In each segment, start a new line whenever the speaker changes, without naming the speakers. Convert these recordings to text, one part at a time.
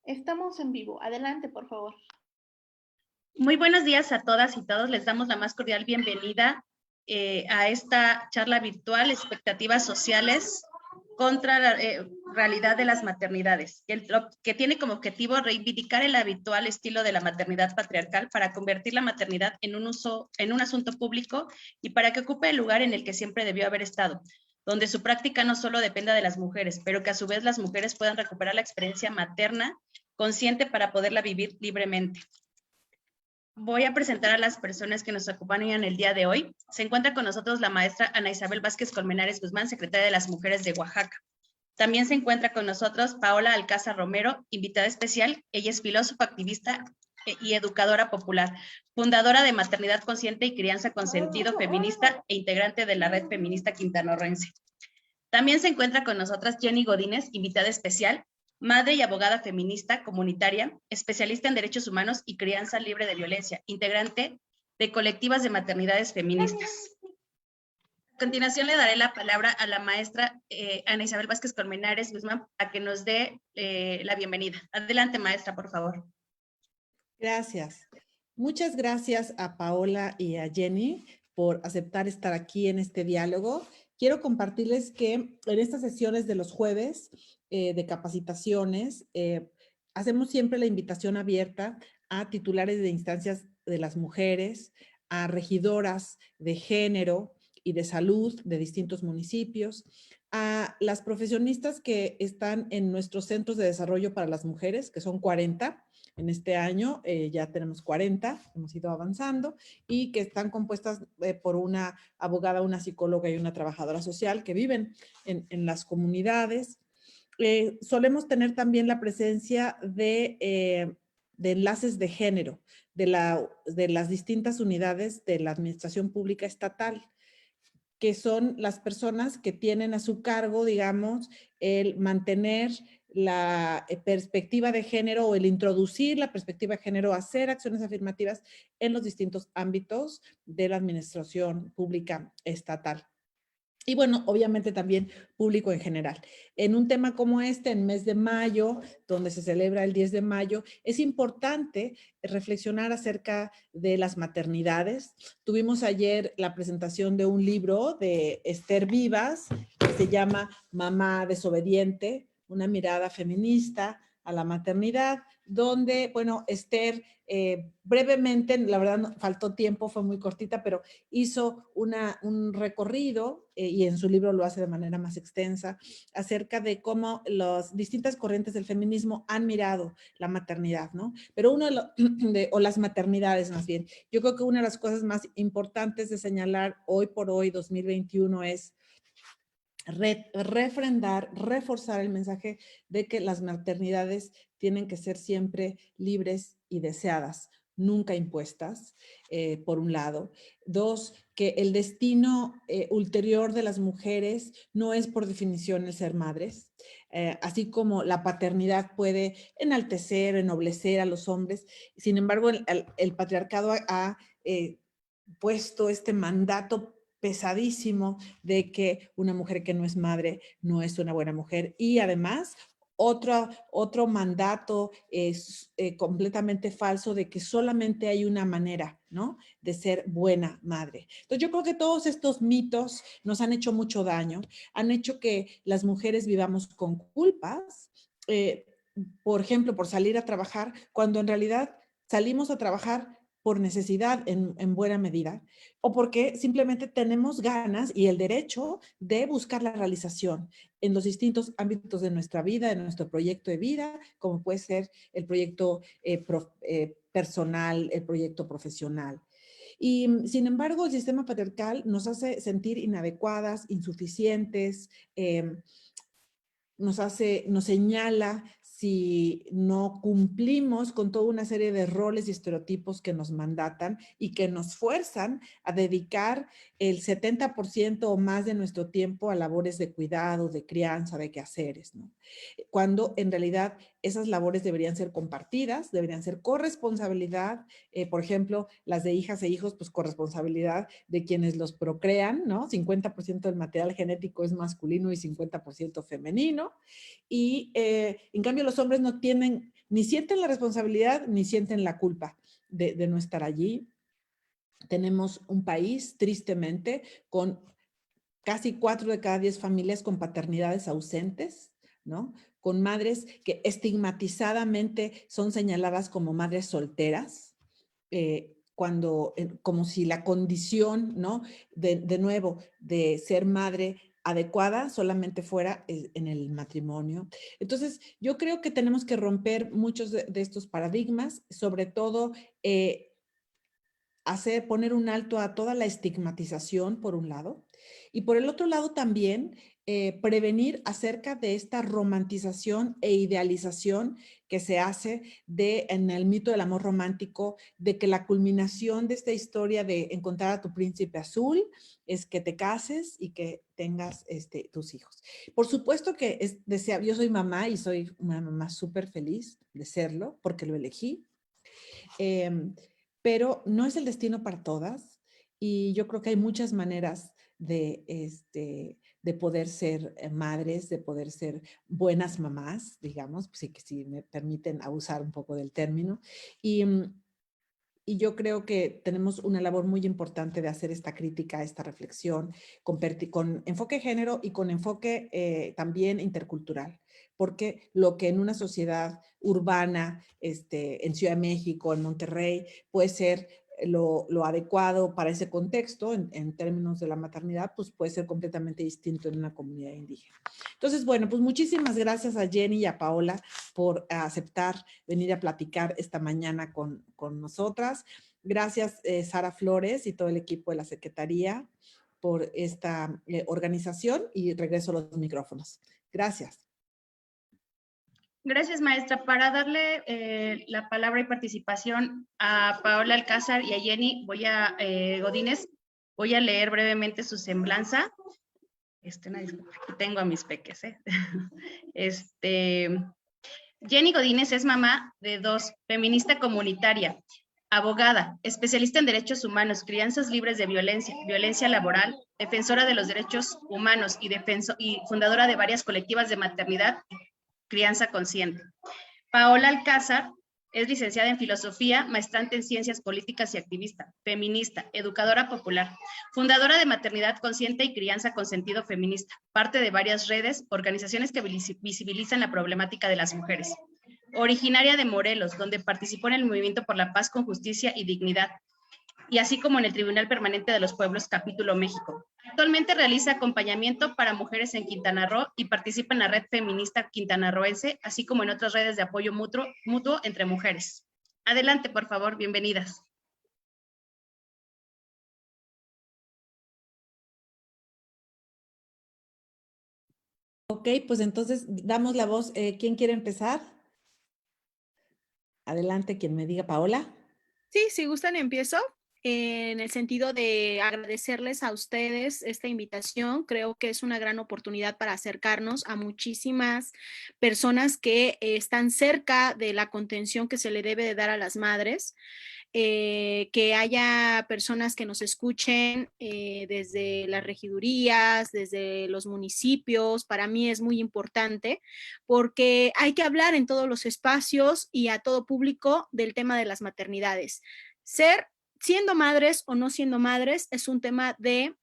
Estamos en vivo. Adelante, por favor.
Muy buenos días a todas y todos. Les damos la más cordial bienvenida a esta charla virtual, Expectativas Sociales contra la realidad de las maternidades, que tiene como objetivo reivindicar el habitual estilo de la maternidad patriarcal para convertir la maternidad en un asunto público y para que ocupe el lugar en el que siempre debió haber estado, donde su práctica no solo dependa de las mujeres, pero que a su vez las mujeres puedan recuperar la experiencia materna consciente para poderla vivir libremente. Voy a presentar a las personas que nos acompañan el día de hoy. Se encuentra con nosotros la maestra Ana Isabel Vázquez Colmenares Guzmán, secretaria de las Mujeres de Oaxaca. También se encuentra con nosotros Paola Alcázar Romero, invitada especial. Ella es filósofa, activista y educadora popular, fundadora de Maternidad Consciente y Crianza con Sentido Feminista e integrante de la Red Feminista Quintanarroense. También se encuentra con nosotras Jenny Godínez, invitada especial, madre y abogada feminista comunitaria, especialista en derechos humanos y crianza libre de violencia, integrante de colectivas de maternidades feministas. A continuación le daré la palabra a la maestra Ana Isabel Vázquez Colmenares Guzmán para que nos dé la bienvenida. Adelante, maestra, por favor.
Gracias. Muchas gracias a Paola y a Jenny por aceptar estar aquí en este diálogo. Quiero compartirles que en estas sesiones de los jueves de capacitaciones, hacemos siempre la invitación abierta a titulares de instancias de las mujeres, a regidoras de género y de salud de distintos municipios, a las profesionistas que están en nuestros centros de desarrollo para las mujeres, que son 40, en este año ya tenemos 40, hemos ido avanzando, y que están compuestas por una abogada, una psicóloga y una trabajadora social que viven en las comunidades. Solemos tener también la presencia de enlaces de género de las distintas unidades de la administración pública estatal, que son las personas que tienen a su cargo, digamos, el mantener la perspectiva de género o el introducir la perspectiva de género, hacer acciones afirmativas en los distintos ámbitos de la administración pública estatal. Y bueno, obviamente también público en general. En un tema como este, en mes de mayo, donde se celebra el 10 de mayo, es importante reflexionar acerca de las maternidades. Tuvimos ayer la presentación de un libro de Esther Vivas, que se llama Mamá desobediente, una mirada feminista a la maternidad, donde, bueno, Esther brevemente, la verdad no, faltó tiempo, fue muy cortita, pero hizo un recorrido, y en su libro lo hace de manera más extensa, acerca de cómo las distintas corrientes del feminismo han mirado la maternidad, ¿no? Pero o las maternidades más bien. Yo creo que una de las cosas más importantes de señalar hoy por hoy, 2021, es refrendar, reforzar el mensaje de que las maternidades tienen que ser siempre libres y deseadas, nunca impuestas, por un lado. Dos, que el destino ulterior de las mujeres no es por definición el ser madres, así como la paternidad puede enaltecer, ennoblecer a los hombres. Sin embargo, el patriarcado ha puesto este mandato pesadísimo de que una mujer que no es madre no es una buena mujer, y además otro mandato es completamente falso de que solamente hay una manera, ¿no?, de ser buena madre. Entonces yo creo que todos estos mitos nos han hecho mucho daño, han hecho que las mujeres vivamos con culpas, por ejemplo, por salir a trabajar, cuando en realidad salimos a trabajar por necesidad en buena medida, o porque simplemente tenemos ganas y el derecho de buscar la realización en los distintos ámbitos de nuestra vida, de nuestro proyecto de vida, como puede ser el proyecto personal, el proyecto profesional. Y sin embargo, el sistema patriarcal nos hace sentir inadecuadas, insuficientes, nos señala si no cumplimos con toda una serie de roles y estereotipos que nos mandatan y que nos fuerzan a dedicar el 70% o más de nuestro tiempo a labores de cuidado, de crianza, de quehaceres, ¿no? Cuando en realidad esas labores deberían ser compartidas, deberían ser corresponsabilidad, por ejemplo, las de hijas e hijos, pues corresponsabilidad de quienes los procrean, ¿no? 50% del material genético es masculino y 50% femenino. Y en cambio los hombres no ni sienten la responsabilidad ni sienten la culpa de no estar allí. Tenemos un país, tristemente, con casi 4 de cada 10 familias con paternidades ausentes, ¿no? Con madres que estigmatizadamente son señaladas como madres solteras, como si la condición, ¿no? De nuevo, de ser madre adecuada solamente fuera en el matrimonio. Entonces, yo creo que tenemos que romper muchos de estos paradigmas, sobre todo poner un alto a toda la estigmatización, por un lado, y por el otro lado también prevenir acerca de esta romantización e idealización que se hace en el mito del amor romántico, de que la culminación de esta historia de encontrar a tu príncipe azul es que te cases y que tengas tus hijos. Por supuesto que yo soy mamá y soy una mamá súper feliz de serlo porque lo elegí. Pero no es el destino para todas y yo creo que hay muchas maneras de poder ser madres, de poder ser buenas mamás, digamos, si me permiten abusar un poco del término. Y yo creo que tenemos una labor muy importante de hacer esta crítica, esta reflexión con enfoque género y con enfoque también intercultural. Porque lo que en una sociedad urbana, en Ciudad de México, en Monterrey, puede ser lo adecuado para ese contexto en términos de la maternidad, pues puede ser completamente distinto en una comunidad indígena. Entonces, bueno, pues muchísimas gracias a Jenny y a Paola por aceptar venir a platicar esta mañana con nosotras. Gracias, Sara Flores y todo el equipo de la Secretaría por esta organización y regreso los micrófonos. Gracias.
Gracias, maestra. Para darle la palabra y participación a Paola Alcázar y a Jenny Godínez, voy a leer brevemente su semblanza. Una disculpa, aquí tengo a mis peques. Jenny Godínez es mamá de 2, feminista comunitaria, abogada, especialista en derechos humanos, crianzas libres de violencia, violencia laboral, defensora de los derechos humanos y fundadora de varias colectivas de maternidad, crianza consciente. Paola Alcázar es licenciada en filosofía, maestrante en ciencias políticas y activista, feminista, educadora popular, fundadora de Maternidad Consciente y Crianza con Sentido Feminista, parte de varias redes, organizaciones que visibilizan la problemática de las mujeres. Originaria de Morelos, donde participó en el Movimiento por la Paz con Justicia y Dignidad, y así como en el Tribunal Permanente de los Pueblos, Capítulo México. Actualmente realiza acompañamiento para mujeres en Quintana Roo y participa en la Red Feminista Quintanarroense, así como en otras redes de apoyo mutuo entre mujeres. Adelante, por favor, bienvenidas.
Ok, pues entonces damos la voz. ¿Quién quiere empezar? Adelante, quien me diga. Paola.
Sí, si gustan empiezo. En el sentido de agradecerles a ustedes esta invitación, creo que es una gran oportunidad para acercarnos a muchísimas personas que están cerca de la contención que se le debe de dar a las madres. Que haya personas que nos escuchen desde las regidurías, desde los municipios, para mí es muy importante porque hay que hablar en todos los espacios y a todo público del tema de las maternidades. Siendo madres o no siendo madres es un tema de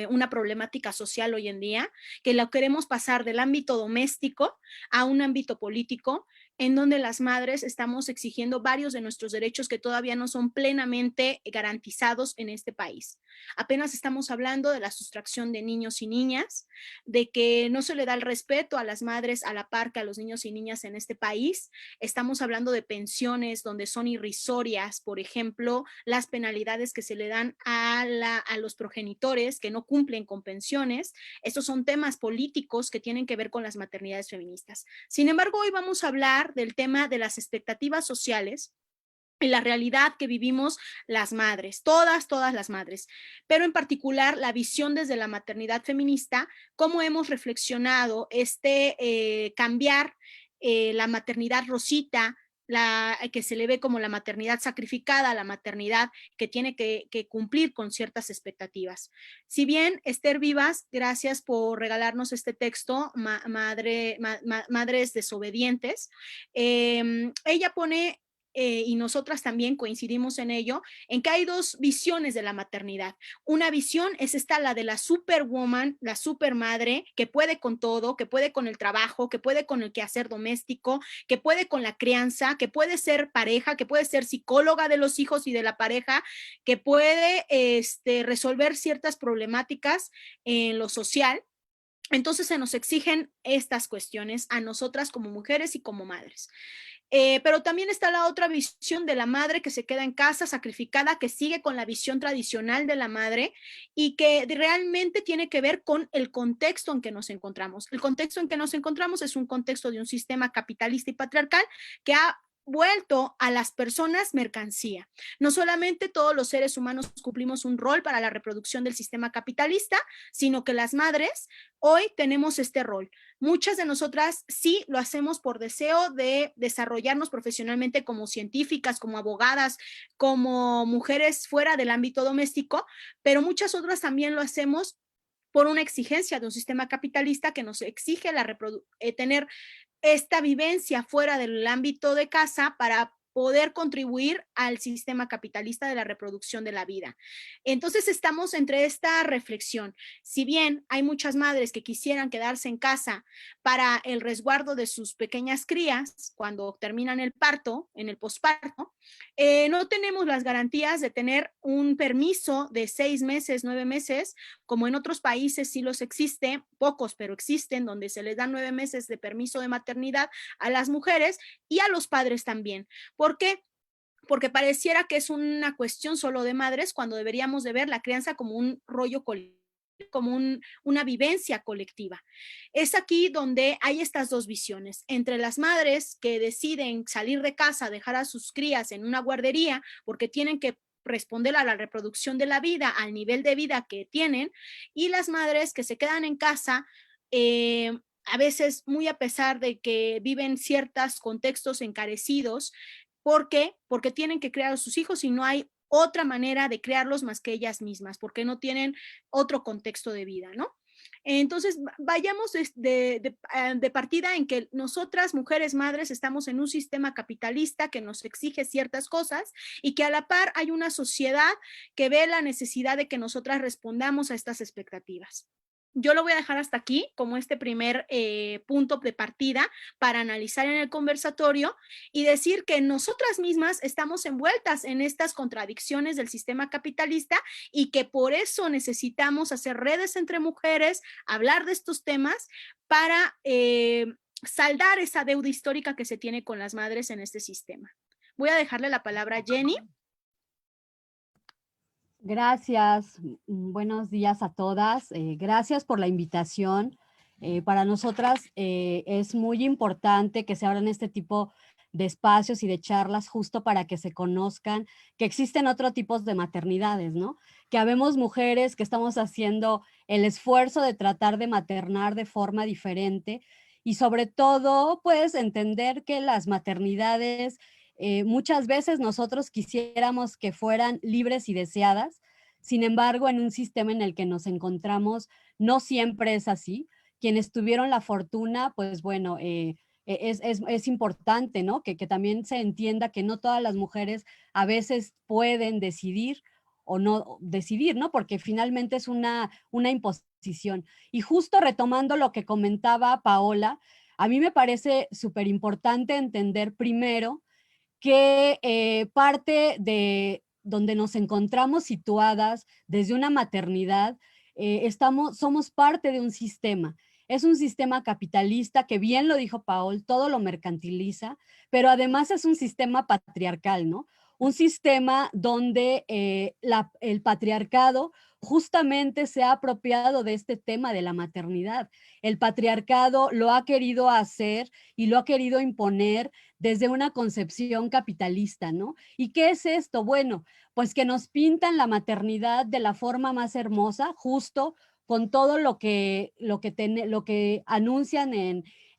una problemática social hoy en día, que lo queremos pasar del ámbito doméstico a un ámbito político, en donde las madres estamos exigiendo varios de nuestros derechos que todavía no son plenamente garantizados en este país. Apenas estamos hablando de la sustracción de niños y niñas, de que no se le da el respeto a las madres a la par que a los niños y niñas en este país. Estamos hablando de pensiones donde son irrisorias, por ejemplo, las penalidades que se le dan a los progenitores que no cumplen con pensiones. Estos son temas políticos que tienen que ver con las maternidades feministas. Sin embargo, hoy vamos a hablar del tema de las expectativas sociales y la realidad que vivimos las madres, todas las madres, pero en particular la visión desde la maternidad feminista, cómo hemos reflexionado cambiar la maternidad rosita, que se le ve como la maternidad sacrificada, la maternidad que tiene que cumplir con ciertas expectativas. Si bien Esther Vivas, gracias por regalarnos este texto, Madres Desobedientes, ella pone y nosotras también coincidimos en ello, en que hay dos visiones de la maternidad. Una visión es esta, la de la superwoman, la supermadre, que puede con todo, que puede con el trabajo, que puede con el quehacer doméstico, que puede con la crianza, que puede ser pareja, que puede ser psicóloga de los hijos y de la pareja, que puede resolver ciertas problemáticas en lo social. Entonces se nos exigen estas cuestiones a nosotras como mujeres y como madres. Pero también está la otra visión de la madre que se queda en casa sacrificada, que sigue con la visión tradicional de la madre y que realmente tiene que ver con el contexto en que nos encontramos. El contexto en que nos encontramos es un contexto de un sistema capitalista y patriarcal que ha vuelto a las personas mercancía. No solamente todos los seres humanos cumplimos un rol para la reproducción del sistema capitalista, sino que las madres hoy tenemos este rol. Muchas de nosotras sí lo hacemos por deseo de desarrollarnos profesionalmente como científicas, como abogadas, como mujeres fuera del ámbito doméstico, pero muchas otras también lo hacemos por una exigencia de un sistema capitalista que nos exige tener esta vivencia fuera del ámbito de casa para poder contribuir al sistema capitalista de la reproducción de la vida. Entonces estamos entre esta reflexión. Si bien hay muchas madres que quisieran quedarse en casa para el resguardo de sus pequeñas crías cuando terminan el parto, en el posparto, no tenemos las garantías de tener un permiso de 6 meses, 9 meses, como en otros países sí los existe, pocos, pero existen, donde se les dan 9 meses de permiso de maternidad a las mujeres y a los padres también. ¿Por qué? Porque pareciera que es una cuestión solo de madres cuando deberíamos de ver la crianza como un rollo colectivo, como una vivencia colectiva. Es aquí donde hay estas dos visiones, entre las madres que deciden salir de casa, dejar a sus crías en una guardería porque tienen que responder a la reproducción de la vida, al nivel de vida que tienen, y las madres que se quedan en casa, a veces muy a pesar de que viven ciertos contextos encarecidos. ¿Por qué? Porque tienen que criar a sus hijos y no hay otra manera de criarlos más que ellas mismas, porque no tienen otro contexto de vida, ¿no? Entonces, vayamos de partida en que nosotras, mujeres madres, estamos en un sistema capitalista que nos exige ciertas cosas y que a la par hay una sociedad que ve la necesidad de que nosotras respondamos a estas expectativas. Yo lo voy a dejar hasta aquí como este primer punto de partida para analizar en el conversatorio y decir que nosotras mismas estamos envueltas en estas contradicciones del sistema capitalista y que por eso necesitamos hacer redes entre mujeres, hablar de estos temas para saldar esa deuda histórica que se tiene con las madres en este sistema. Voy a dejarle la palabra a Jenny.
Gracias, buenos días a todas. Gracias por la invitación. Para nosotras es muy importante que se abran este tipo de espacios y de charlas justo para que se conozcan que existen otros tipos de maternidades, ¿no? Que habemos mujeres que estamos haciendo el esfuerzo de tratar de maternar de forma diferente y sobre todo, pues, entender que las maternidades muchas veces nosotros quisiéramos que fueran libres y deseadas, sin embargo, en un sistema en el que nos encontramos, no siempre es así. Quienes tuvieron la fortuna, pues bueno, es importante, ¿no? Que también se entienda que no todas las mujeres a veces pueden decidir o no decidir, ¿no? Porque finalmente es una imposición. Y justo retomando lo que comentaba Paola, a mí me parece súper importante entender primero que parte de donde nos encontramos situadas desde una maternidad, somos parte de un sistema. Es un sistema capitalista que, bien lo dijo Paol, todo lo mercantiliza, pero además es un sistema patriarcal, ¿no? Un sistema donde el patriarcado justamente se ha apropiado de este tema de la maternidad. El patriarcado lo ha querido hacer y lo ha querido imponer desde una concepción capitalista, ¿no? ¿Y qué es esto? Bueno, pues que nos pintan la maternidad de la forma más hermosa, justo con todo lo que anuncian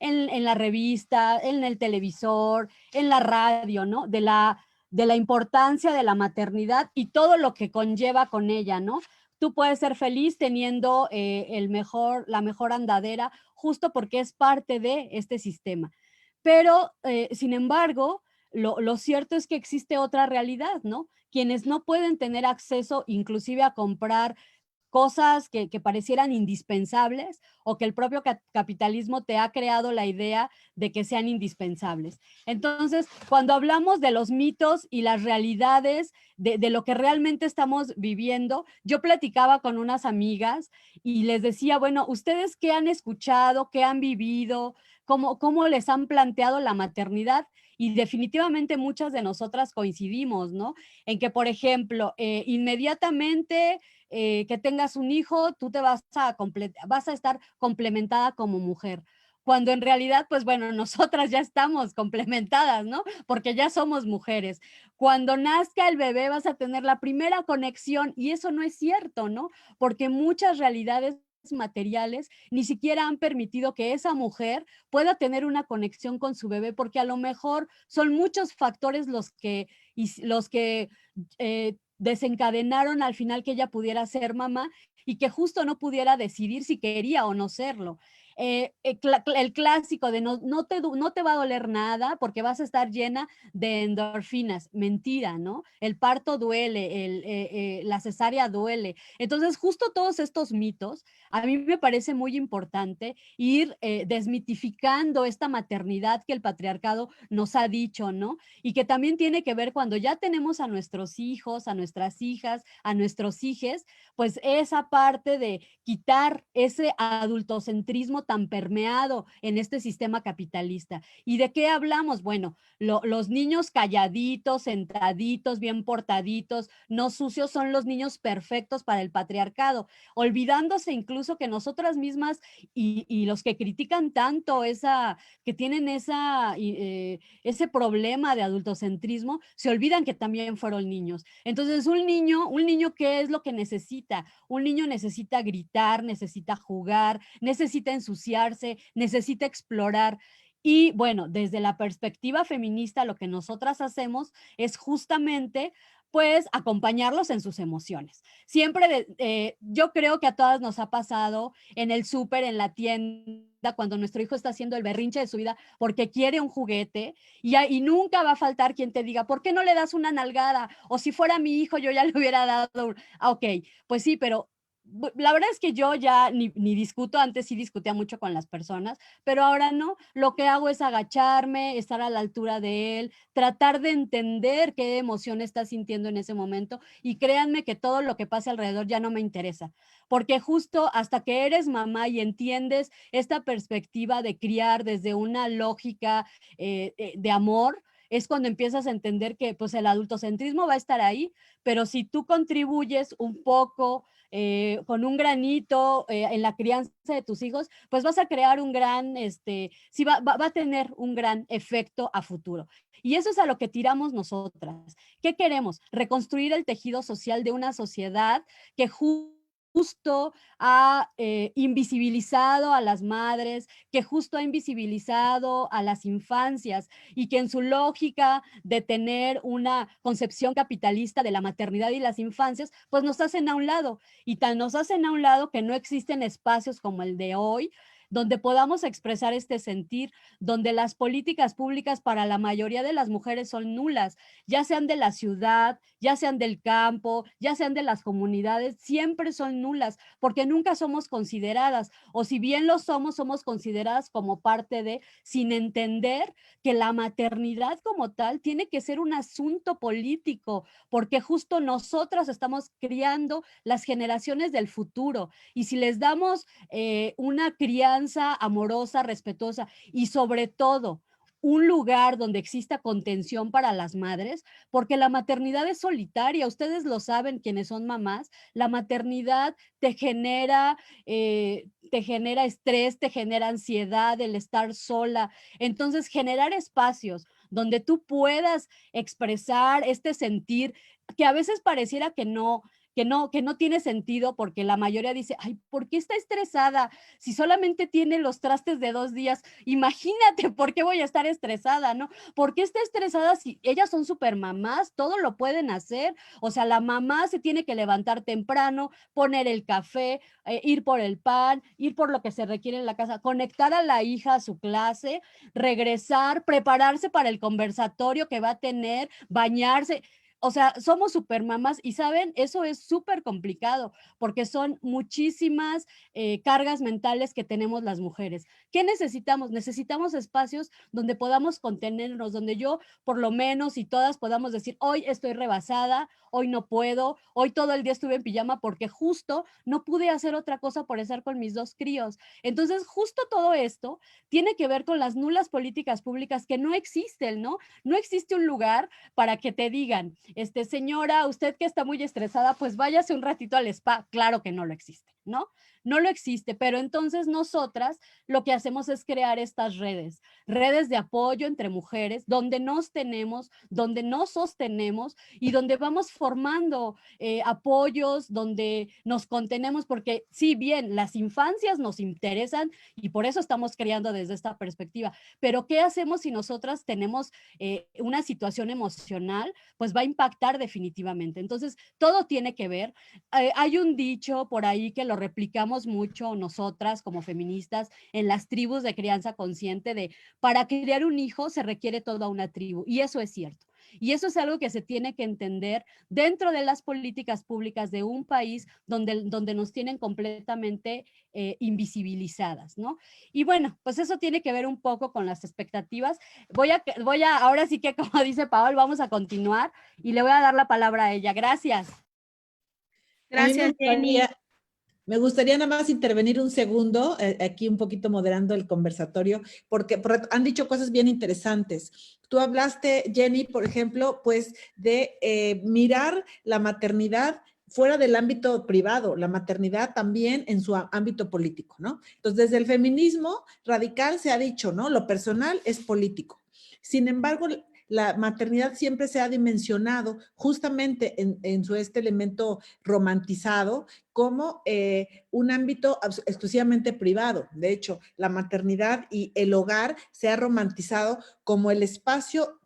en la revista, en el televisor, en la radio, ¿no? De la importancia de la maternidad y todo lo que conlleva con ella, ¿no? Tú puedes ser feliz teniendo la mejor andadera, justo porque es parte de este sistema. Pero, sin embargo, lo cierto es que existe otra realidad, ¿no? Quienes no pueden tener acceso inclusive a comprar cosas que parecieran indispensables o que el propio capitalismo te ha creado la idea de que sean indispensables. Entonces, cuando hablamos de los mitos y las realidades de lo que realmente estamos viviendo, yo platicaba con unas amigas y les decía, bueno, ¿ustedes qué han escuchado, qué han vivido, cómo les han planteado la maternidad? Y definitivamente muchas de nosotras coincidimos, ¿no? En que, por ejemplo, inmediatamente que tengas un hijo, tú vas a estar complementada como mujer. Cuando en realidad, pues bueno, nosotras ya estamos complementadas, ¿no? Porque ya somos mujeres. Cuando nazca el bebé vas a tener la primera conexión y eso no es cierto, ¿no? Porque muchas realidades materiales ni siquiera han permitido que esa mujer pueda tener una conexión con su bebé, porque a lo mejor son muchos factores los que desencadenaron al final que ella pudiera ser mamá y que justo no pudiera decidir si quería o no serlo. El clásico de no te va a doler nada porque vas a estar llena de endorfinas. Mentira, ¿no? El parto duele, la cesárea duele. Entonces, justo todos estos mitos, a mí me parece muy importante ir desmitificando esta maternidad que el patriarcado nos ha dicho, ¿no? Y que también tiene que ver cuando ya tenemos a nuestros hijos, a nuestras hijas, a nuestros hijes, pues esa parte de quitar ese adultocentrismo tan permeado en este sistema capitalista. ¿Y de qué hablamos? Bueno, los niños calladitos, sentaditos, bien portaditos, no sucios, son los niños perfectos para el patriarcado, olvidándose incluso que nosotras mismas y los que critican tanto que tienen ese problema de adultocentrismo, se olvidan que también fueron niños. Entonces, un niño, ¿qué es lo que necesita? Un niño necesita gritar, necesita jugar, necesita ensuciarse, necesita explorar. Y bueno, desde la perspectiva feminista, lo que nosotras hacemos es justamente pues acompañarlos en sus emociones. Siempre, yo creo que a todas nos ha pasado en el súper, en la tienda, cuando nuestro hijo está haciendo el berrinche de su vida porque quiere un juguete y nunca va a faltar quien te diga, ¿por qué no le das una nalgada? O si fuera mi hijo, yo ya le hubiera dado. Ok, pues sí, pero la verdad es que yo ya ni discuto, antes sí discutía mucho con las personas, pero ahora no, lo que hago es agacharme, estar a la altura de él, tratar de entender qué emoción está sintiendo en ese momento y créanme que todo lo que pase alrededor ya no me interesa, porque justo hasta que eres mamá y entiendes esta perspectiva de criar desde una lógica de amor, es cuando empiezas a entender que pues el adultocentrismo va a estar ahí, pero si tú contribuyes un poco con un granito en la crianza de tus hijos, pues vas a crear sí va a tener un gran efecto a futuro. Y eso es a lo que tiramos nosotras. ¿Qué queremos? Reconstruir el tejido social de una sociedad que justo ha invisibilizado a las madres, que justo ha invisibilizado a las infancias y que en su lógica de tener una concepción capitalista de la maternidad y las infancias, pues nos hacen a un lado y tan nos hacen a un lado que no existen espacios como el de hoy donde podamos expresar este sentir, donde las políticas públicas para la mayoría de las mujeres son nulas, ya sean de la ciudad, ya sean del campo, ya sean de las comunidades, siempre son nulas, porque nunca somos consideradas, o si bien lo somos, somos consideradas como parte de, sin entender que la maternidad como tal tiene que ser un asunto político, porque justo nosotras estamos criando las generaciones del futuro, y si les damos una crianza amorosa, respetuosa y sobre todo un lugar donde exista contención para las madres, porque la maternidad es solitaria, ustedes lo saben quienes son mamás, la maternidad te genera estrés, te genera ansiedad, el estar sola, entonces generar espacios donde tú puedas expresar este sentir que a veces pareciera que no, que no tiene sentido, porque la mayoría dice, ay, ¿por qué está estresada? Si solamente tiene los trastes de 2 días, imagínate por qué voy a estar estresada, ¿no? ¿Por qué está estresada si ellas son supermamás? Todo lo pueden hacer. O sea, la mamá se tiene que levantar temprano, poner el café, ir por el pan, ir por lo que se requiere en la casa, conectar a la hija a su clase, regresar, prepararse para el conversatorio que va a tener, bañarse. O sea, somos supermamás y saben, eso es súper complicado porque son muchísimas cargas mentales que tenemos las mujeres. ¿Qué necesitamos? Necesitamos espacios donde podamos contenernos, donde yo por lo menos y todas podamos decir, hoy estoy rebasada, hoy no puedo, hoy todo el día estuve en pijama porque justo no pude hacer otra cosa por estar con mis 2 críos. Entonces, justo todo esto tiene que ver con las nulas políticas públicas que no existen, ¿no? No existe un lugar para que te digan, señora, usted que está muy estresada, pues váyase un ratito al spa. Claro que no lo existe, ¿no? No lo existe, pero entonces nosotras lo que hacemos es crear estas redes de apoyo entre mujeres, donde nos tenemos, donde nos sostenemos y donde vamos formando apoyos, donde nos contenemos, porque sí, bien, las infancias nos interesan y por eso estamos creando desde esta perspectiva, pero ¿qué hacemos si nosotras tenemos una situación emocional? Pues va a impactar definitivamente. Entonces, todo tiene que ver. Hay un dicho por ahí que lo replicamos mucho nosotras como feministas en las tribus de crianza consciente de para criar un hijo se requiere toda una tribu, y eso es cierto. Y eso es algo que se tiene que entender dentro de las políticas públicas de un país donde nos tienen completamente invisibilizadas, ¿no? Y bueno, pues eso tiene que ver un poco con las expectativas. Ahora sí que como dice Paol, vamos a continuar y le voy a dar la palabra a ella. Gracias.
A mí
Gracias, Jenny.
me gustaría nada más intervenir un segundo, aquí un poquito moderando el conversatorio, porque han dicho cosas bien interesantes. Tú hablaste, Jenny, por ejemplo, pues de mirar la maternidad fuera del ámbito privado, la maternidad también en su ámbito político, ¿no? Entonces, desde el feminismo radical se ha dicho, ¿no? Lo personal es político. Sin embargo, la maternidad siempre se ha dimensionado justamente en su elemento romantizado como un ámbito exclusivamente privado. De hecho, la maternidad y el hogar se ha romantizado como el espacio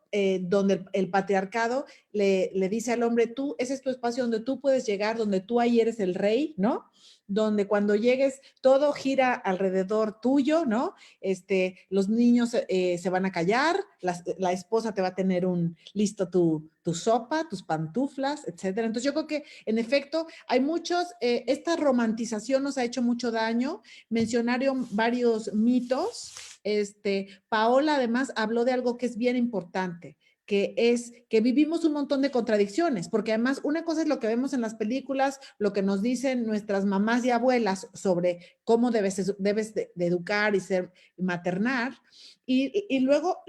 donde el patriarcado le dice al hombre, ese es tu espacio donde tú puedes llegar, donde tú ahí eres el rey, ¿no? Donde cuando llegues todo gira alrededor tuyo, ¿no? Los niños se van a callar, la esposa te va a tener listo tu sopa, tus pantuflas, etcétera. Entonces yo creo que en efecto hay esta romantización nos ha hecho mucho daño. Mencionaron varios mitos. Paola además habló de algo que es bien importante, que es que vivimos un montón de contradicciones, porque además una cosa es lo que vemos en las películas, lo que nos dicen nuestras mamás y abuelas sobre cómo debes de educar y ser maternar, y luego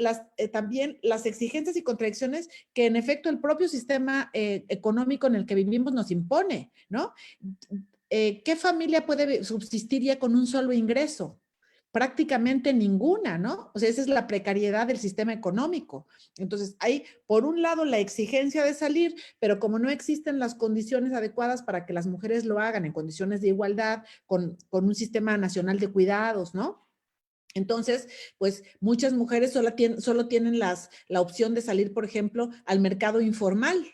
también las exigencias y contradicciones que en efecto el propio sistema económico en el que vivimos nos impone, ¿no? ¿Qué familia puede subsistir ya con un solo ingreso? Prácticamente ninguna, ¿no? O sea, esa es la precariedad del sistema económico. Entonces, hay, por un lado, la exigencia de salir, pero como no existen las condiciones adecuadas para que las mujeres lo hagan en condiciones de igualdad, con un sistema nacional de cuidados, ¿no? Entonces, pues muchas mujeres solo tienen la opción de salir, por ejemplo, al mercado informal,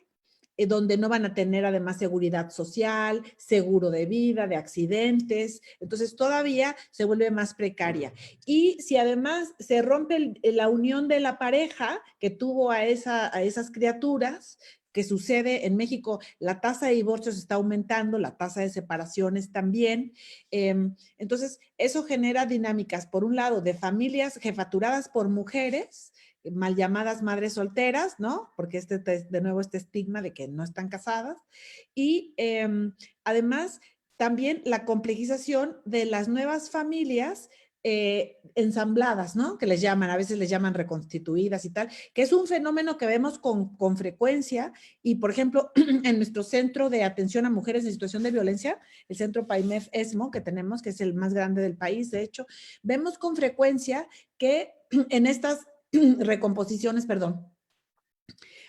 donde no van a tener además seguridad social, seguro de vida, de accidentes. Entonces todavía se vuelve más precaria. Y si además se rompe la unión de la pareja que tuvo a esas criaturas, que sucede en México, la tasa de divorcios está aumentando, la tasa de separaciones también. Entonces, eso genera dinámicas, por un lado, de familias jefaturadas por mujeres, mal llamadas madres solteras, ¿no? Porque de nuevo este estigma de que no están casadas. Y además, también la complejización de las nuevas familias ensambladas, ¿no? Que les llaman, a veces les llaman reconstituidas y tal, que es un fenómeno que vemos con frecuencia y, por ejemplo, en nuestro centro de atención a mujeres en situación de violencia, el centro PAIMEF ESMO que tenemos, que es el más grande del país, de hecho, vemos con frecuencia que en estas recomposiciones, perdón,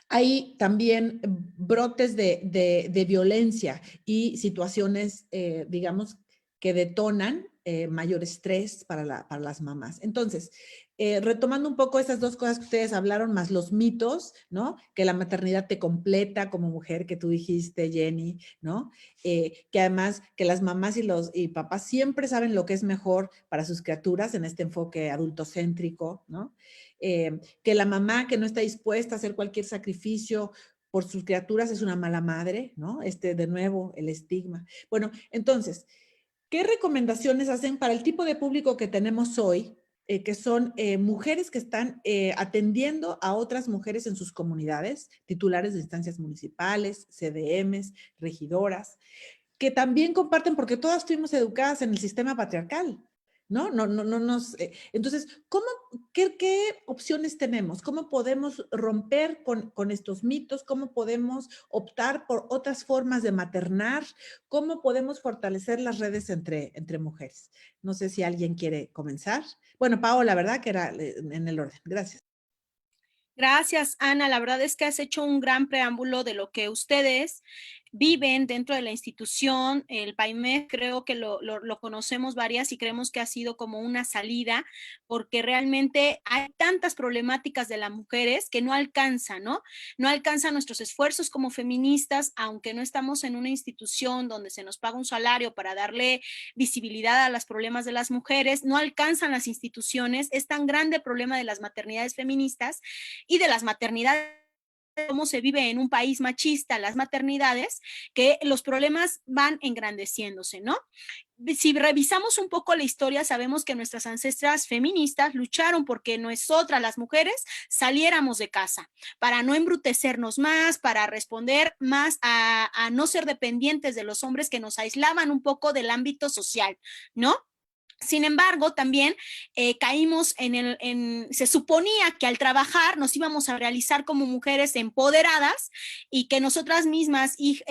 Hay también brotes de violencia y situaciones, digamos, que detonan mayor estrés para las mamás. Entonces, retomando un poco esas dos cosas que ustedes hablaron, más los mitos, ¿no? Que la maternidad te completa como mujer, que tú dijiste, Jenny, ¿no? Que además que las mamás y papás siempre saben lo que es mejor para sus criaturas en este enfoque adultocéntrico, ¿no? Que la mamá que no está dispuesta a hacer cualquier sacrificio por sus criaturas es una mala madre, ¿no? De nuevo, el estigma. Bueno, entonces, ¿qué recomendaciones hacen para el tipo de público que tenemos hoy, que son mujeres que están atendiendo a otras mujeres en sus comunidades, titulares de instancias municipales, CDMs, regidoras, que también comparten, porque todas fuimos educadas en el sistema patriarcal, ¿no? No nos, entonces, qué opciones tenemos? ¿Cómo podemos romper con estos mitos? ¿Cómo podemos optar por otras formas de maternar? ¿Cómo podemos fortalecer las redes entre mujeres? No sé si alguien quiere comenzar. Bueno, Paola, ¿verdad? Que era en el orden. Gracias.
Gracias, Ana. La verdad es que has hecho un gran preámbulo de lo que ustedes viven dentro de la institución. El PAIMEF creo que lo conocemos varias y creemos que ha sido como una salida, porque realmente hay tantas problemáticas de las mujeres que no alcanzan, ¿no? No alcanzan nuestros esfuerzos como feministas, aunque no estamos en una institución donde se nos paga un salario para darle visibilidad a los problemas de las mujeres, no alcanzan las instituciones. Es tan grande el problema de las maternidades feministas y de las maternidades, cómo se vive en un país machista las maternidades, que los problemas van engrandeciéndose, ¿no? Si revisamos un poco la historia, sabemos que nuestras ancestras feministas lucharon porque nosotras, las mujeres, saliéramos de casa, para no embrutecernos más, para responder más a no ser dependientes de los hombres que nos aislaban un poco del ámbito social, ¿no? Sin embargo, también caímos se suponía que al trabajar nos íbamos a realizar como mujeres empoderadas y que nosotras mismas y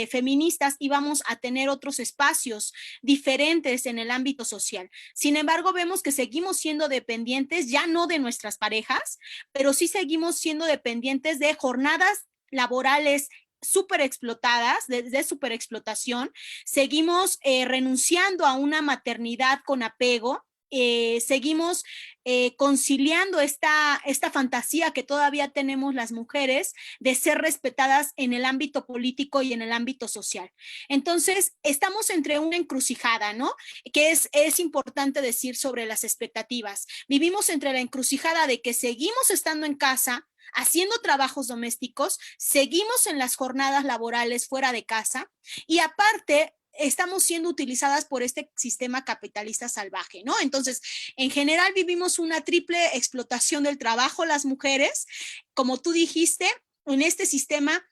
feministas íbamos a tener otros espacios diferentes en el ámbito social. Sin embargo, vemos que seguimos siendo dependientes, ya no de nuestras parejas, pero sí seguimos siendo dependientes de jornadas laborales súper explotadas, de súper explotación. Seguimos renunciando a una maternidad con apego, seguimos conciliando esta fantasía que todavía tenemos las mujeres de ser respetadas en el ámbito político y en el ámbito social. Entonces, estamos entre una encrucijada, ¿no? Que es importante decir sobre las expectativas. Vivimos entre la encrucijada de que seguimos estando en casa, haciendo trabajos domésticos, seguimos en las jornadas laborales fuera de casa y aparte estamos siendo utilizadas por este sistema capitalista salvaje, ¿no? Entonces, en general vivimos una triple explotación del trabajo las mujeres, como tú dijiste, en este sistema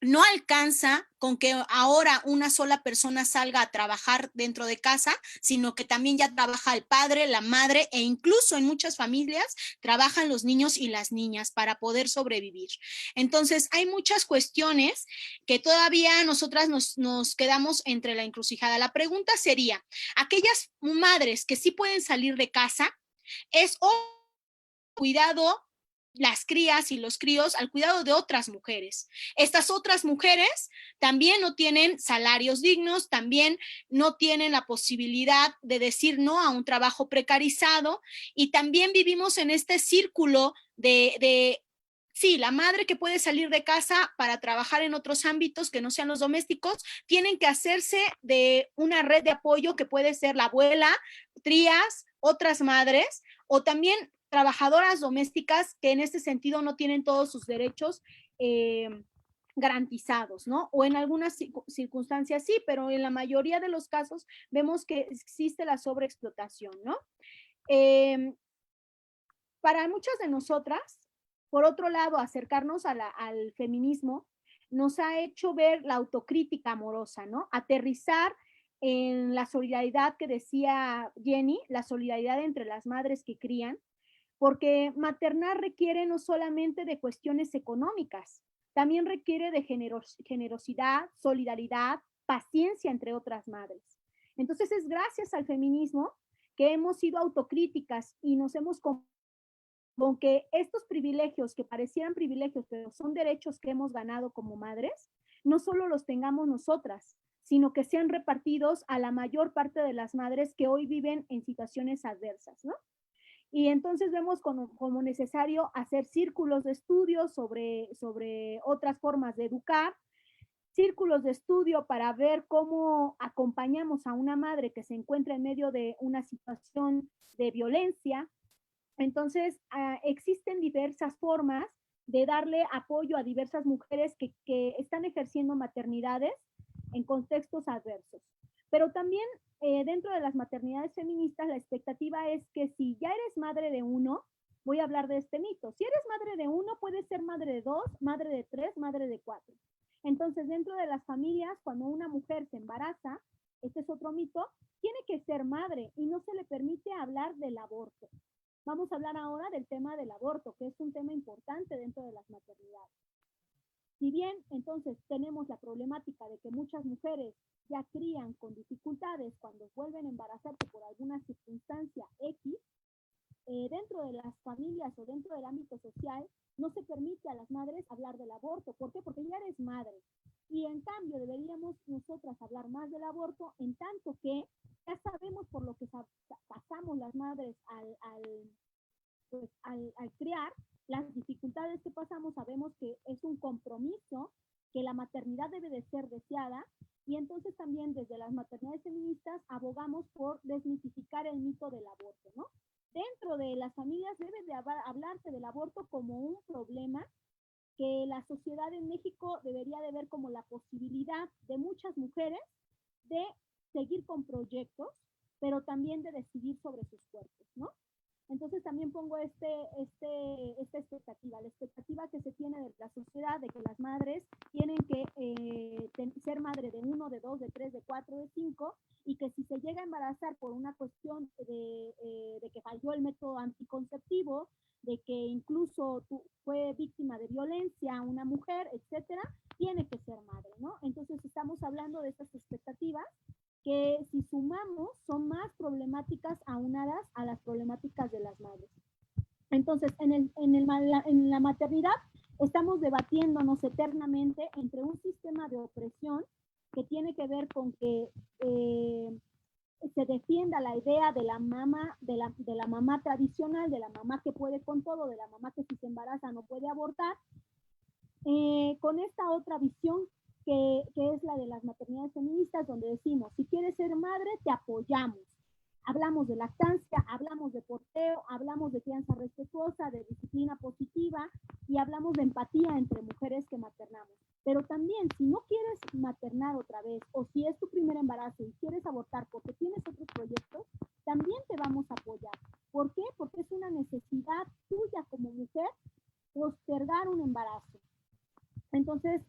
no alcanza con que ahora una sola persona salga a trabajar dentro de casa, sino que también ya trabaja el padre, la madre e incluso en muchas familias trabajan los niños y las niñas para poder sobrevivir. Entonces hay muchas cuestiones que todavía nosotras nos quedamos entre la encrucijada. La pregunta sería, aquellas madres que sí pueden salir de casa, es cuidado las crías y los críos al cuidado de otras mujeres. Estas otras mujeres también no tienen salarios dignos, también no tienen la posibilidad de decir no a un trabajo precarizado y también vivimos en este círculo sí, la madre que puede salir de casa para trabajar en otros ámbitos que no sean los domésticos, tienen que hacerse de una red de apoyo que puede ser la abuela, tías, otras madres, o también trabajadoras domésticas que en este sentido no tienen todos sus derechos garantizados, ¿no? O en algunas circunstancias sí, pero en la mayoría de los casos vemos que existe la sobreexplotación, ¿no? Para muchas de nosotras, por otro lado, acercarnos al feminismo nos ha hecho ver la autocrítica amorosa, ¿no? Aterrizar en la solidaridad que decía Jenny, la solidaridad entre las madres que crían, porque maternar requiere no solamente de cuestiones económicas, también requiere de generosidad, solidaridad, paciencia entre otras madres. Entonces es gracias al feminismo que hemos sido autocríticas y nos hemos
con que estos privilegios que parecieran privilegios, pero son derechos que hemos ganado como madres, no solo los tengamos nosotras, sino que sean repartidos a la mayor parte de las madres que hoy viven en situaciones adversas, ¿no? Y entonces vemos como necesario hacer círculos de estudio sobre otras formas de educar, círculos de estudio para ver cómo acompañamos a una madre que se encuentra en medio de una situación de violencia. Entonces, existen diversas formas de darle apoyo a diversas mujeres que están ejerciendo maternidades en contextos adversos. Pero también dentro de las maternidades feministas, la expectativa es que si ya eres madre de uno, voy a hablar de este mito, si eres madre de uno, puedes ser madre de dos, madre de tres, madre de cuatro. Entonces, dentro de las familias, cuando una mujer se embaraza, este es otro mito, tiene que ser madre y no se le permite hablar del aborto. Vamos a hablar ahora del tema del aborto, que es un tema importante dentro de las maternidades. Si bien entonces tenemos la problemática de que muchas mujeres ya crían con dificultades cuando vuelven a embarazarse por alguna circunstancia X, dentro de las familias o dentro del ámbito social no se permite a las madres hablar del aborto. ¿Por qué? Porque ya eres madre. Y en cambio deberíamos nosotras hablar más del aborto, en tanto que ya sabemos por lo que pasamos las madres al criar, las dificultades que pasamos, sabemos que es un compromiso, que la maternidad debe de ser deseada, y entonces también desde las maternidades feministas abogamos por desmitificar el mito del aborto, ¿no? Dentro de las familias debe de hablarse del aborto como un problema que la sociedad en México debería de ver como la posibilidad de muchas mujeres de seguir con proyectos, pero también de decidir sobre sus cuerpos, ¿no? Entonces también pongo esta expectativa, la expectativa que se tiene de la sociedad de que las madres tienen que ser madre de uno, de dos, de tres, de cuatro, de cinco, y que si se llega a embarazar por una cuestión de que falló el método anticonceptivo, de que incluso fue víctima de violencia una mujer, etcétera, tiene que ser madre, ¿no? Entonces estamos hablando de estas expectativas que si sumamos son más problemáticas aunadas a las problemáticas de las madres. Entonces, en la maternidad estamos debatiéndonos eternamente entre un sistema de opresión que tiene que ver con que se defienda la idea de la mamá, de la mamá tradicional, de la mamá que puede con todo, de la mamá que si se embaraza no puede abortar, con esta otra visión que es la de las maternidades feministas, donde decimos, si quieres ser madre, te apoyamos. Hablamos de lactancia, hablamos de porteo, hablamos de crianza respetuosa, de disciplina positiva, y hablamos de empatía entre mujeres que maternamos. Pero también, si no quieres maternar otra vez, o si es tu primer embarazo y quieres abortar porque tienes otros proyectos, también te vamos a apoyar. ¿Por qué? Porque es una necesidad tuya como mujer postergar un embarazo. Entonces,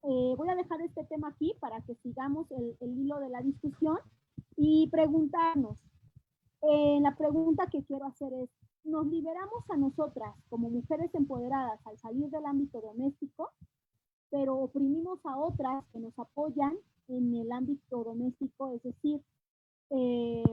voy a dejar este tema aquí para que sigamos el hilo de la discusión y preguntarnos. La pregunta que quiero hacer es, ¿nos liberamos a nosotras como mujeres empoderadas al salir del ámbito doméstico, pero oprimimos a otras que nos apoyan en el ámbito doméstico? Es decir, ¿qué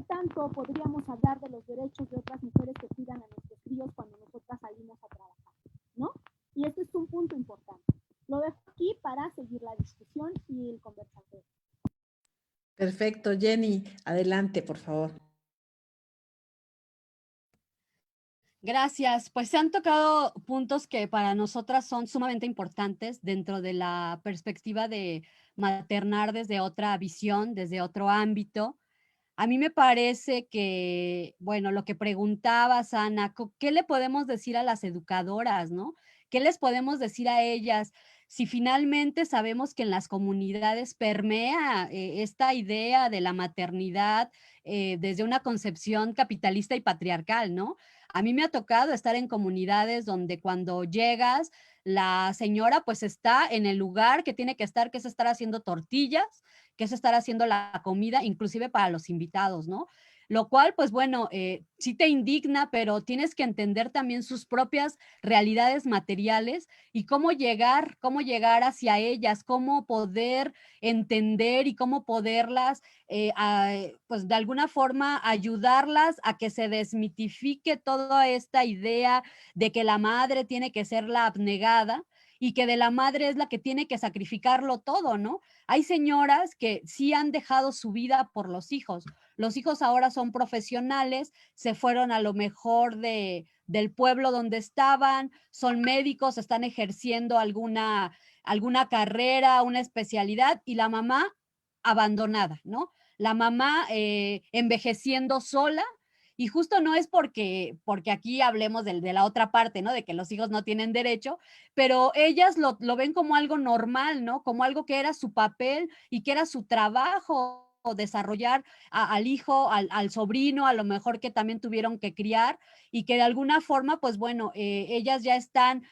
tanto podríamos hablar de los derechos de otras mujeres que cuidan a nuestros críos cuando nosotras salimos a trabajar, ¿no? Y este es un punto importante. Lo dejo aquí para seguir la discusión y el conversatorio.
Perfecto, Jenny, adelante, por favor.
Gracias. Pues se han tocado puntos que para nosotras son sumamente importantes dentro de la perspectiva de maternar desde otra visión, desde otro ámbito. A mí me parece que, bueno, lo que preguntabas, Ana, ¿qué le podemos decir a las educadoras, no? ¿Qué les podemos decir a ellas? Si finalmente sabemos que en las comunidades permea esta idea de la maternidad desde una concepción capitalista y patriarcal, ¿no? A mí me ha tocado estar en comunidades donde cuando llegas, la señora pues está en el lugar que tiene que estar haciendo tortillas, que es estar haciendo la comida, inclusive para los invitados, ¿no? lo cual, pues bueno, sí te indigna, pero tienes que entender también sus propias realidades materiales y cómo llegar hacia ellas, cómo poder entender y cómo poderlas, pues de alguna forma ayudarlas a que se desmitifique toda esta idea de que la madre tiene que ser la abnegada y que de la madre es la que tiene que sacrificarlo todo, ¿no? Hay señoras que sí han dejado su vida por los hijos. Los hijos ahora son profesionales, se fueron a lo mejor del pueblo donde estaban, son médicos, están ejerciendo alguna carrera, una especialidad, y la mamá abandonada, ¿no? La mamá envejeciendo sola, y justo no es porque aquí hablemos de la otra parte, ¿no? De que los hijos no tienen derecho, pero ellas lo ven como algo normal, ¿no? Como algo que era su papel y que era su trabajo desarrollar al hijo, al sobrino, a lo mejor que también tuvieron que criar, y que de alguna forma, pues bueno, ellas ya están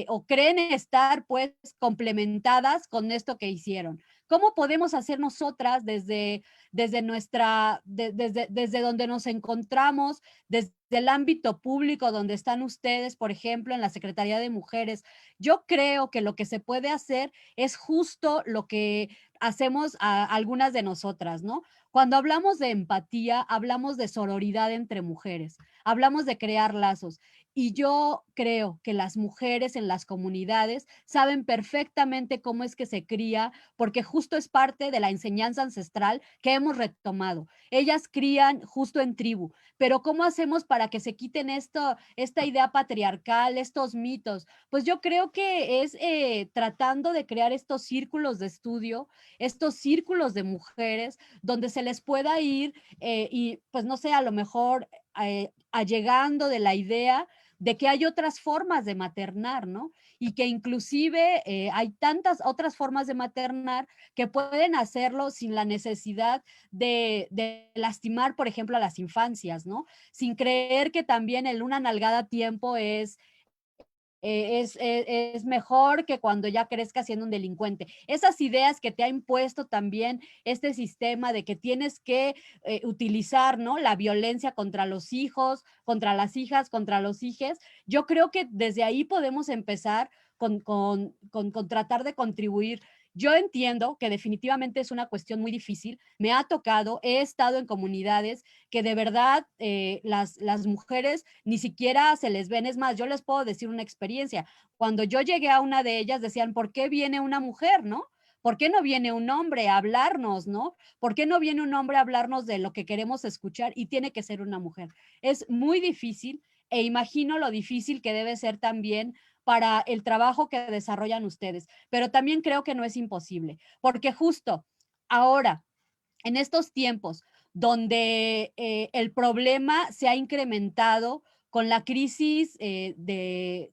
o creen estar pues complementadas con esto que hicieron. ¿Cómo podemos hacer nosotras desde donde nos encontramos, desde el ámbito público donde están ustedes, por ejemplo, en la Secretaría de Mujeres? Yo creo que lo que se puede hacer es justo lo que hacemos a algunas de nosotras, ¿no? Cuando hablamos de empatía, hablamos de sororidad entre mujeres, hablamos de crear lazos. Y yo creo que las mujeres en las comunidades saben perfectamente cómo es que se cría, porque justo es parte de la enseñanza ancestral que hemos retomado. Ellas crían justo en tribu, pero ¿cómo hacemos para que se quiten esta idea patriarcal, estos mitos? Pues yo creo que es tratando de crear estos círculos de estudio, estos círculos de mujeres, donde se les pueda ir y pues no sé, a lo mejor allegando de la idea de que hay otras formas de maternar, ¿no? Y que inclusive hay tantas otras formas de maternar que pueden hacerlo sin la necesidad de lastimar, por ejemplo, a las infancias, ¿no? Sin creer que también el una nalgada a tiempo es mejor que cuando ya crezca siendo un delincuente. Esas ideas que te ha impuesto también este sistema de que tienes que utilizar, ¿no? La violencia contra los hijos, contra las hijas, contra los hijes. Yo creo que desde ahí podemos empezar con tratar de contribuir. Yo entiendo que definitivamente es una cuestión muy difícil. Me ha tocado, he estado en comunidades que de verdad las mujeres ni siquiera se les ven. Es más, yo les puedo decir una experiencia. Cuando yo llegué a una de ellas, decían, ¿por qué viene una mujer, no? ¿Por qué no viene un hombre a hablarnos, no? ¿Por qué no viene un hombre a hablarnos de lo que queremos escuchar y tiene que ser una mujer? Es muy difícil e imagino lo difícil que debe ser también para el trabajo que desarrollan ustedes, pero también creo que no es imposible, porque justo ahora, en estos tiempos donde el problema se ha incrementado con la crisis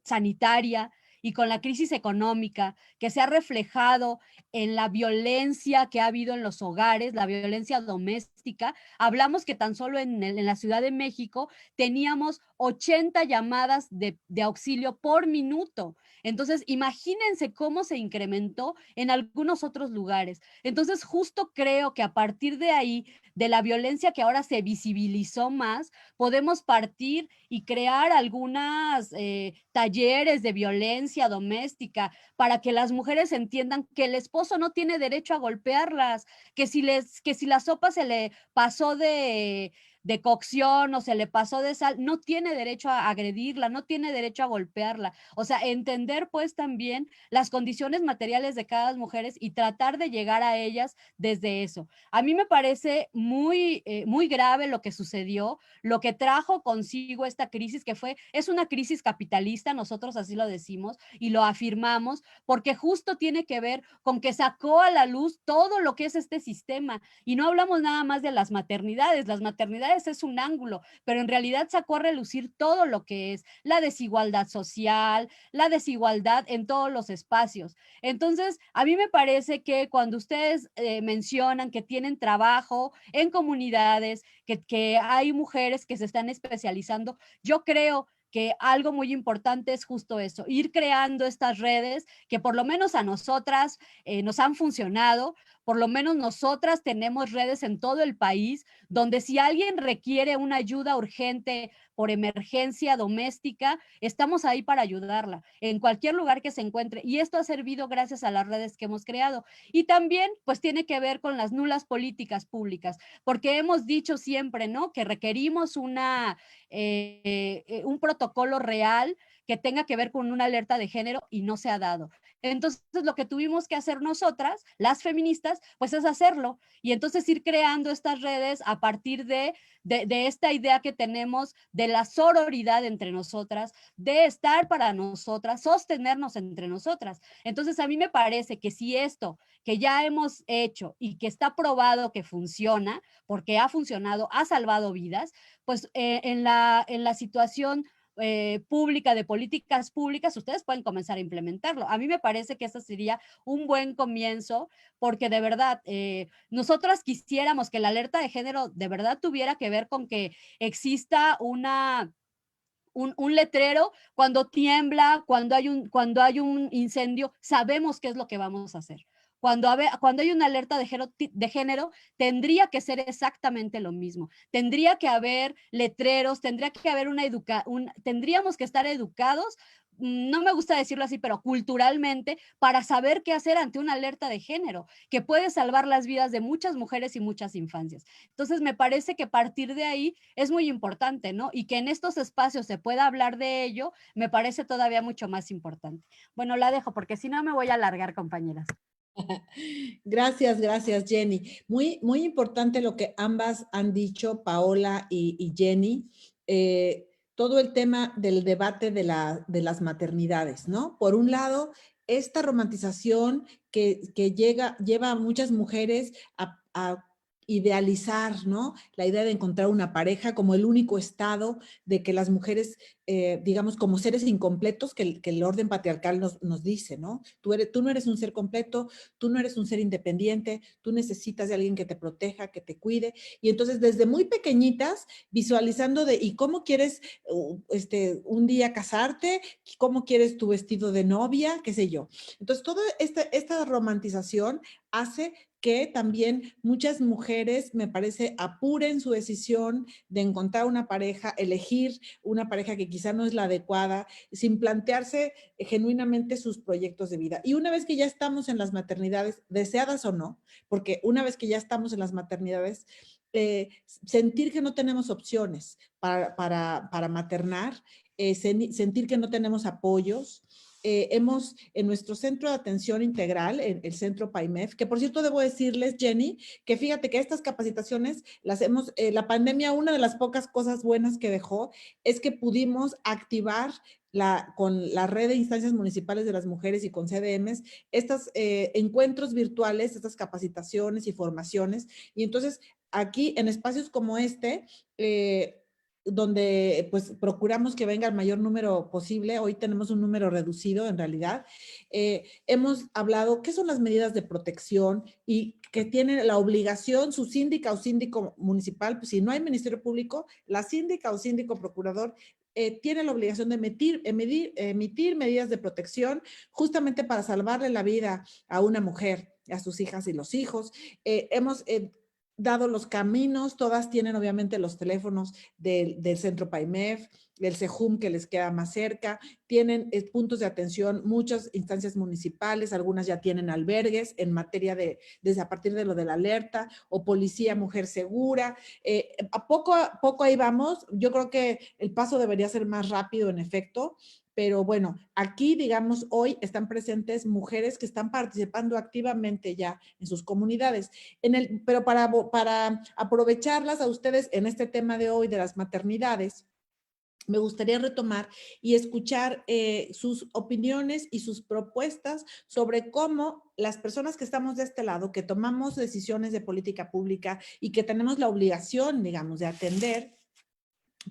sanitaria y con la crisis económica que se ha reflejado en la violencia que ha habido en los hogares, la violencia doméstica. Hablamos que tan solo en la Ciudad de México teníamos 80 llamadas de auxilio por minuto. Entonces, imagínense cómo se incrementó en algunos otros lugares. Entonces, justo creo que a partir de ahí, de la violencia que ahora se visibilizó más, podemos partir y crear algunas talleres de violencia doméstica para que las mujeres entiendan que el esposo no tiene derecho a golpearlas, que si la sopa se le pasó de cocción o se le pasó de sal, no tiene derecho a agredirla, no tiene derecho a golpearla. O sea, entender pues también las condiciones materiales de cada mujer y tratar de llegar a ellas desde eso. A mí me parece muy grave lo que sucedió, lo que trajo consigo esta crisis, es una crisis capitalista, nosotros así lo decimos y lo afirmamos, porque justo tiene que ver con que sacó a la luz todo lo que es este sistema. Y no hablamos nada más de las maternidades es un ángulo, pero en realidad sacó a relucir todo lo que es la desigualdad social, la desigualdad en todos los espacios. Entonces, a mí me parece que cuando ustedes mencionan que tienen trabajo en comunidades, que hay mujeres que se están especializando, yo creo que algo muy importante es justo eso, ir creando estas redes que por lo menos a nosotras nos han funcionado, por lo menos nosotras tenemos redes en todo el país, donde si alguien requiere una ayuda urgente por emergencia doméstica, estamos ahí para ayudarla en cualquier lugar que se encuentre. Y esto ha servido gracias a las redes que hemos creado. Y también, pues, tiene que ver con las nulas políticas públicas, porque hemos dicho siempre, ¿no?, que requerimos un protocolo real que tenga que ver con una alerta de género y no se ha dado. Entonces, lo que tuvimos que hacer nosotras, las feministas, pues es hacerlo. Y entonces ir creando estas redes a partir de esta idea que tenemos de la sororidad entre nosotras, de estar para nosotras, sostenernos entre nosotras. Entonces, a mí me parece que si esto que ya hemos hecho y que está probado que funciona, porque ha funcionado, ha salvado vidas, pues en la situación pública, de políticas públicas, ustedes pueden comenzar a implementarlo. A mí me parece que ese sería un buen comienzo, porque de verdad, nosotras quisiéramos que la alerta de género de verdad tuviera que ver con que exista un letrero cuando tiembla, cuando hay un incendio, sabemos qué es lo que vamos a hacer. Cuando hay una alerta de género, tendría que ser exactamente lo mismo. Tendría que haber letreros, tendría que haber tendríamos que estar educados, no me gusta decirlo así, pero culturalmente, para saber qué hacer ante una alerta de género, que puede salvar las vidas de muchas mujeres y muchas infancias. Entonces, me parece que partir de ahí es muy importante, ¿no? Y que en estos espacios se pueda hablar de ello, me parece todavía mucho más importante. Bueno, la dejo porque si no me voy a alargar, compañeras.
Gracias, gracias, Jenny. Muy, muy importante lo que ambas han dicho, Paola y Jenny. Todo el tema del debate de las maternidades, ¿no? Por un lado, esta romantización que lleva a muchas mujeres a idealizar, ¿no? La idea de encontrar una pareja como el único estado de que las mujeres, digamos, como seres incompletos que el orden patriarcal nos dice, ¿no? Tú no eres un ser completo, tú no eres un ser independiente, tú necesitas de alguien que te proteja, que te cuide. Y entonces, desde muy pequeñitas, visualizando ¿y cómo quieres un día casarte? ¿Cómo quieres tu vestido de novia? ¿Qué sé yo? Entonces, toda esta romantización hace que también muchas mujeres, me parece, apuren su decisión de encontrar una pareja, elegir una pareja que quizá no es la adecuada, sin plantearse genuinamente sus proyectos de vida. Y una vez que ya estamos en las maternidades, deseadas o no, porque una vez que ya estamos en las maternidades, sentir que no tenemos opciones para maternar, sentir que no tenemos apoyos. Hemos en nuestro centro de atención integral, el centro PAIMEF, que por cierto debo decirles, Jenny, que fíjate que estas capacitaciones las hemos, la pandemia, una de las pocas cosas buenas que dejó es que pudimos activar con la red de instancias municipales de las mujeres y con CDMs, estos encuentros virtuales, estas capacitaciones y formaciones. Y entonces aquí en espacios como donde pues procuramos que venga el mayor número posible, hoy tenemos un número reducido en realidad, hemos hablado qué son las medidas de protección y que tiene la obligación su síndica o síndico municipal, pues si no hay ministerio público, la síndica o síndico procurador tiene la obligación de emitir medidas de protección justamente para salvarle la vida a una mujer, a sus hijas y los hijos. Hemos dado los caminos, todas tienen obviamente los teléfonos del centro PAIMEF, del CEJUM que les queda más cerca, tienen puntos de atención, muchas instancias municipales, algunas ya tienen albergues en materia desde a partir de lo de la alerta, o policía mujer segura. A poco ahí vamos, yo creo que el paso debería ser más rápido en efecto, pero bueno, aquí, digamos, hoy están presentes mujeres que están participando activamente ya en sus comunidades. Pero para aprovecharlas a ustedes en este tema de hoy de las maternidades, me gustaría retomar y escuchar sus opiniones y sus propuestas sobre cómo las personas que estamos de este lado, que tomamos decisiones de política pública y que tenemos la obligación, digamos, de atender,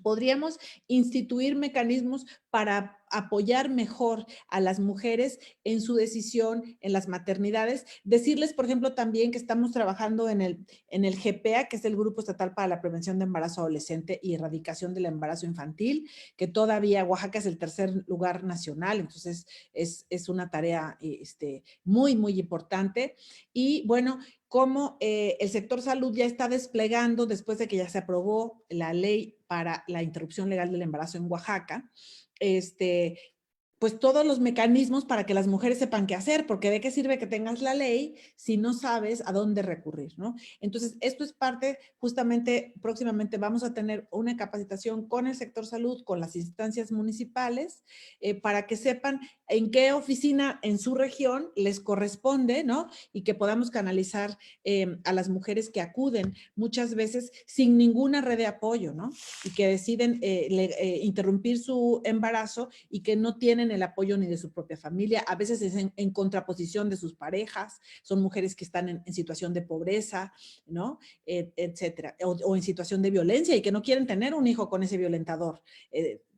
podríamos instituir mecanismos para apoyar mejor a las mujeres en su decisión en las maternidades. Decirles, por ejemplo, también que estamos trabajando en el GPA, que es el Grupo Estatal para la Prevención de Embarazo Adolescente y Erradicación del Embarazo Infantil, que todavía Oaxaca es el tercer lugar nacional, entonces es una tarea muy, muy importante. Y bueno, como el sector salud ya está desplegando, después de que ya se aprobó la ley para la interrupción legal del embarazo en Oaxaca, pues todos los mecanismos para que las mujeres sepan qué hacer, porque de qué sirve que tengas la ley si no sabes a dónde recurrir, ¿no? Entonces, esto es parte, justamente, próximamente vamos a tener una capacitación con el sector salud, con las instancias municipales, para que sepan en qué oficina en su región les corresponde, ¿no? Y que podamos canalizar a las mujeres que acuden muchas veces sin ninguna red de apoyo, ¿no? Y que deciden interrumpir su embarazo y que no tienen el apoyo ni de su propia familia, a veces es en contraposición de sus parejas, son mujeres que están en situación de pobreza, ¿no? Etcétera, o en situación de violencia y que no quieren tener un hijo con ese violentador,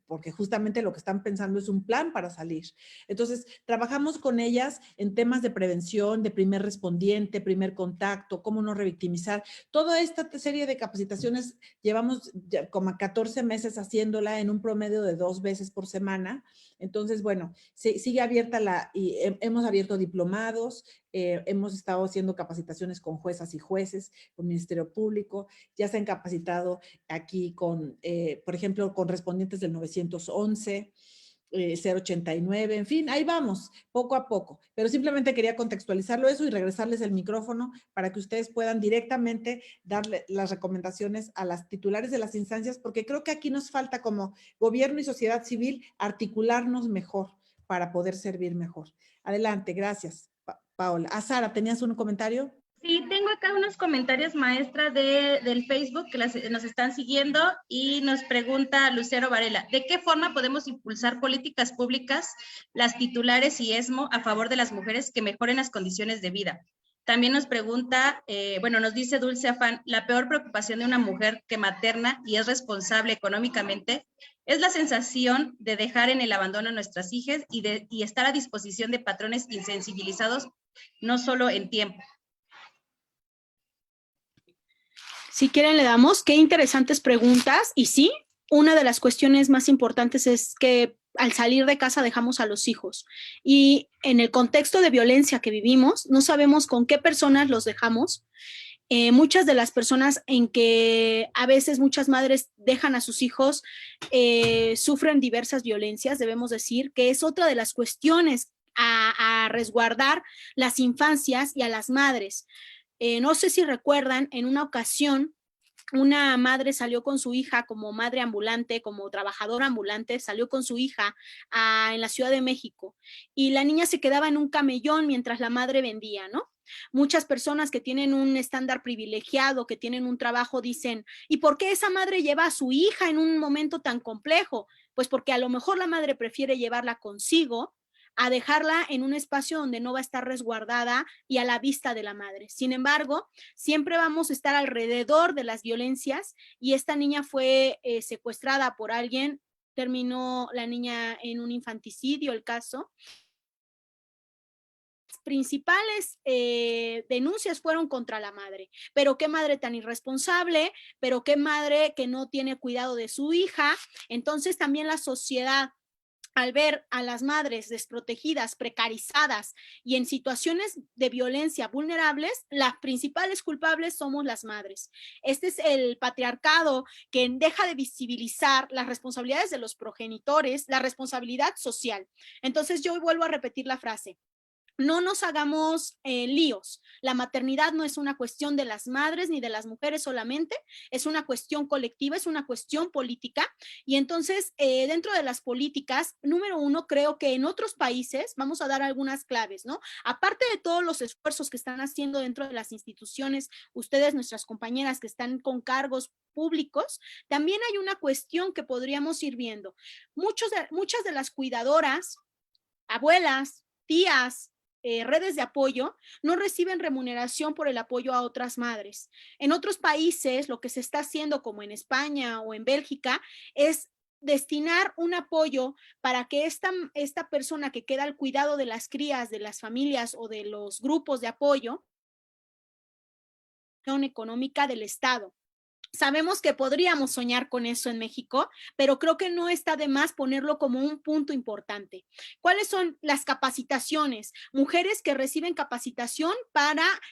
porque justamente lo que están pensando es un plan para salir. Entonces, trabajamos con ellas en temas de prevención, de primer respondiente, primer contacto, cómo no revictimizar. Toda esta serie de capacitaciones llevamos ya como 14 meses haciéndola en un promedio de 2 veces por semana. Entonces, bueno, sigue abierta y hemos abierto diplomados, hemos estado haciendo capacitaciones con juezas y jueces, con Ministerio Público, ya se han capacitado aquí con, por ejemplo, con respondientes del 911, 089, en fin, ahí vamos, poco a poco. Pero simplemente quería contextualizarlo eso y regresarles el micrófono para que ustedes puedan directamente darle las recomendaciones a las titulares de las instancias, porque creo que aquí nos falta como gobierno y sociedad civil articularnos mejor para poder servir mejor. Adelante, gracias, Paola. Sara, ¿tenías un comentario?
Sí, tengo acá unos comentarios, maestra, del Facebook que nos están siguiendo y nos pregunta Lucero Varela, ¿de qué forma podemos impulsar políticas públicas, las titulares y ESMO, a favor de las mujeres que mejoren las condiciones de vida? También nos pregunta, nos dice Dulce Afán, la peor preocupación de una mujer que materna y es responsable económicamente es la sensación de dejar en el abandono a nuestras hijas y estar a disposición de patrones insensibilizados, no solo en tiempo.
Si quieren le damos, qué interesantes preguntas. Y sí, una de las cuestiones más importantes es que al salir de casa dejamos a los hijos. Y en el contexto de violencia que vivimos, no sabemos con qué personas los dejamos. Muchas de las personas en que a veces muchas madres dejan a sus hijos sufren diversas violencias, debemos decir, que es otra de las cuestiones a resguardar las infancias y a las madres. No sé si recuerdan, en una ocasión, una madre salió con su hija como madre ambulante, como trabajadora ambulante, salió con su hija en la Ciudad de México y la niña se quedaba en un camellón mientras la madre vendía, ¿no? Muchas personas que tienen un estándar privilegiado, que tienen un trabajo, dicen, ¿y por qué esa madre lleva a su hija en un momento tan complejo? Pues porque a lo mejor la madre prefiere llevarla consigo a dejarla en un espacio donde no va a estar resguardada y a la vista de la madre. Sin embargo, siempre vamos a estar alrededor de las violencias y esta niña fue secuestrada por alguien, terminó la niña en un infanticidio, el caso. Las principales denuncias fueron contra la madre, pero qué madre tan irresponsable, pero qué madre que no tiene cuidado de su hija. Entonces también la sociedad, al ver a las madres desprotegidas, precarizadas y en situaciones de violencia vulnerables, las principales culpables somos las madres. Este es el patriarcado que deja de visibilizar las responsabilidades de los progenitores, la responsabilidad social. Entonces yo vuelvo a repetir la frase. No nos hagamos líos. La maternidad no es una cuestión de las madres ni de las mujeres solamente, es una cuestión colectiva, es una cuestión política. Y entonces, dentro de las políticas, número uno, creo que en otros países, vamos a dar algunas claves, ¿no? Aparte de todos los esfuerzos que están haciendo dentro de las instituciones, ustedes, nuestras compañeras que están con cargos públicos, también hay una cuestión que podríamos ir viendo. Muchas de las cuidadoras, abuelas, tías, redes de apoyo, no reciben remuneración por el apoyo a otras madres. En otros países, lo que se está haciendo, como en España o en Bélgica, es destinar un apoyo para que esta persona que queda al cuidado de las crías, de las familias o de los grupos de apoyo económica del Estado. Sabemos que podríamos soñar con eso en México, pero creo que no está de más ponerlo como un punto importante. ¿Cuáles son las capacitaciones? Mujeres que reciben capacitación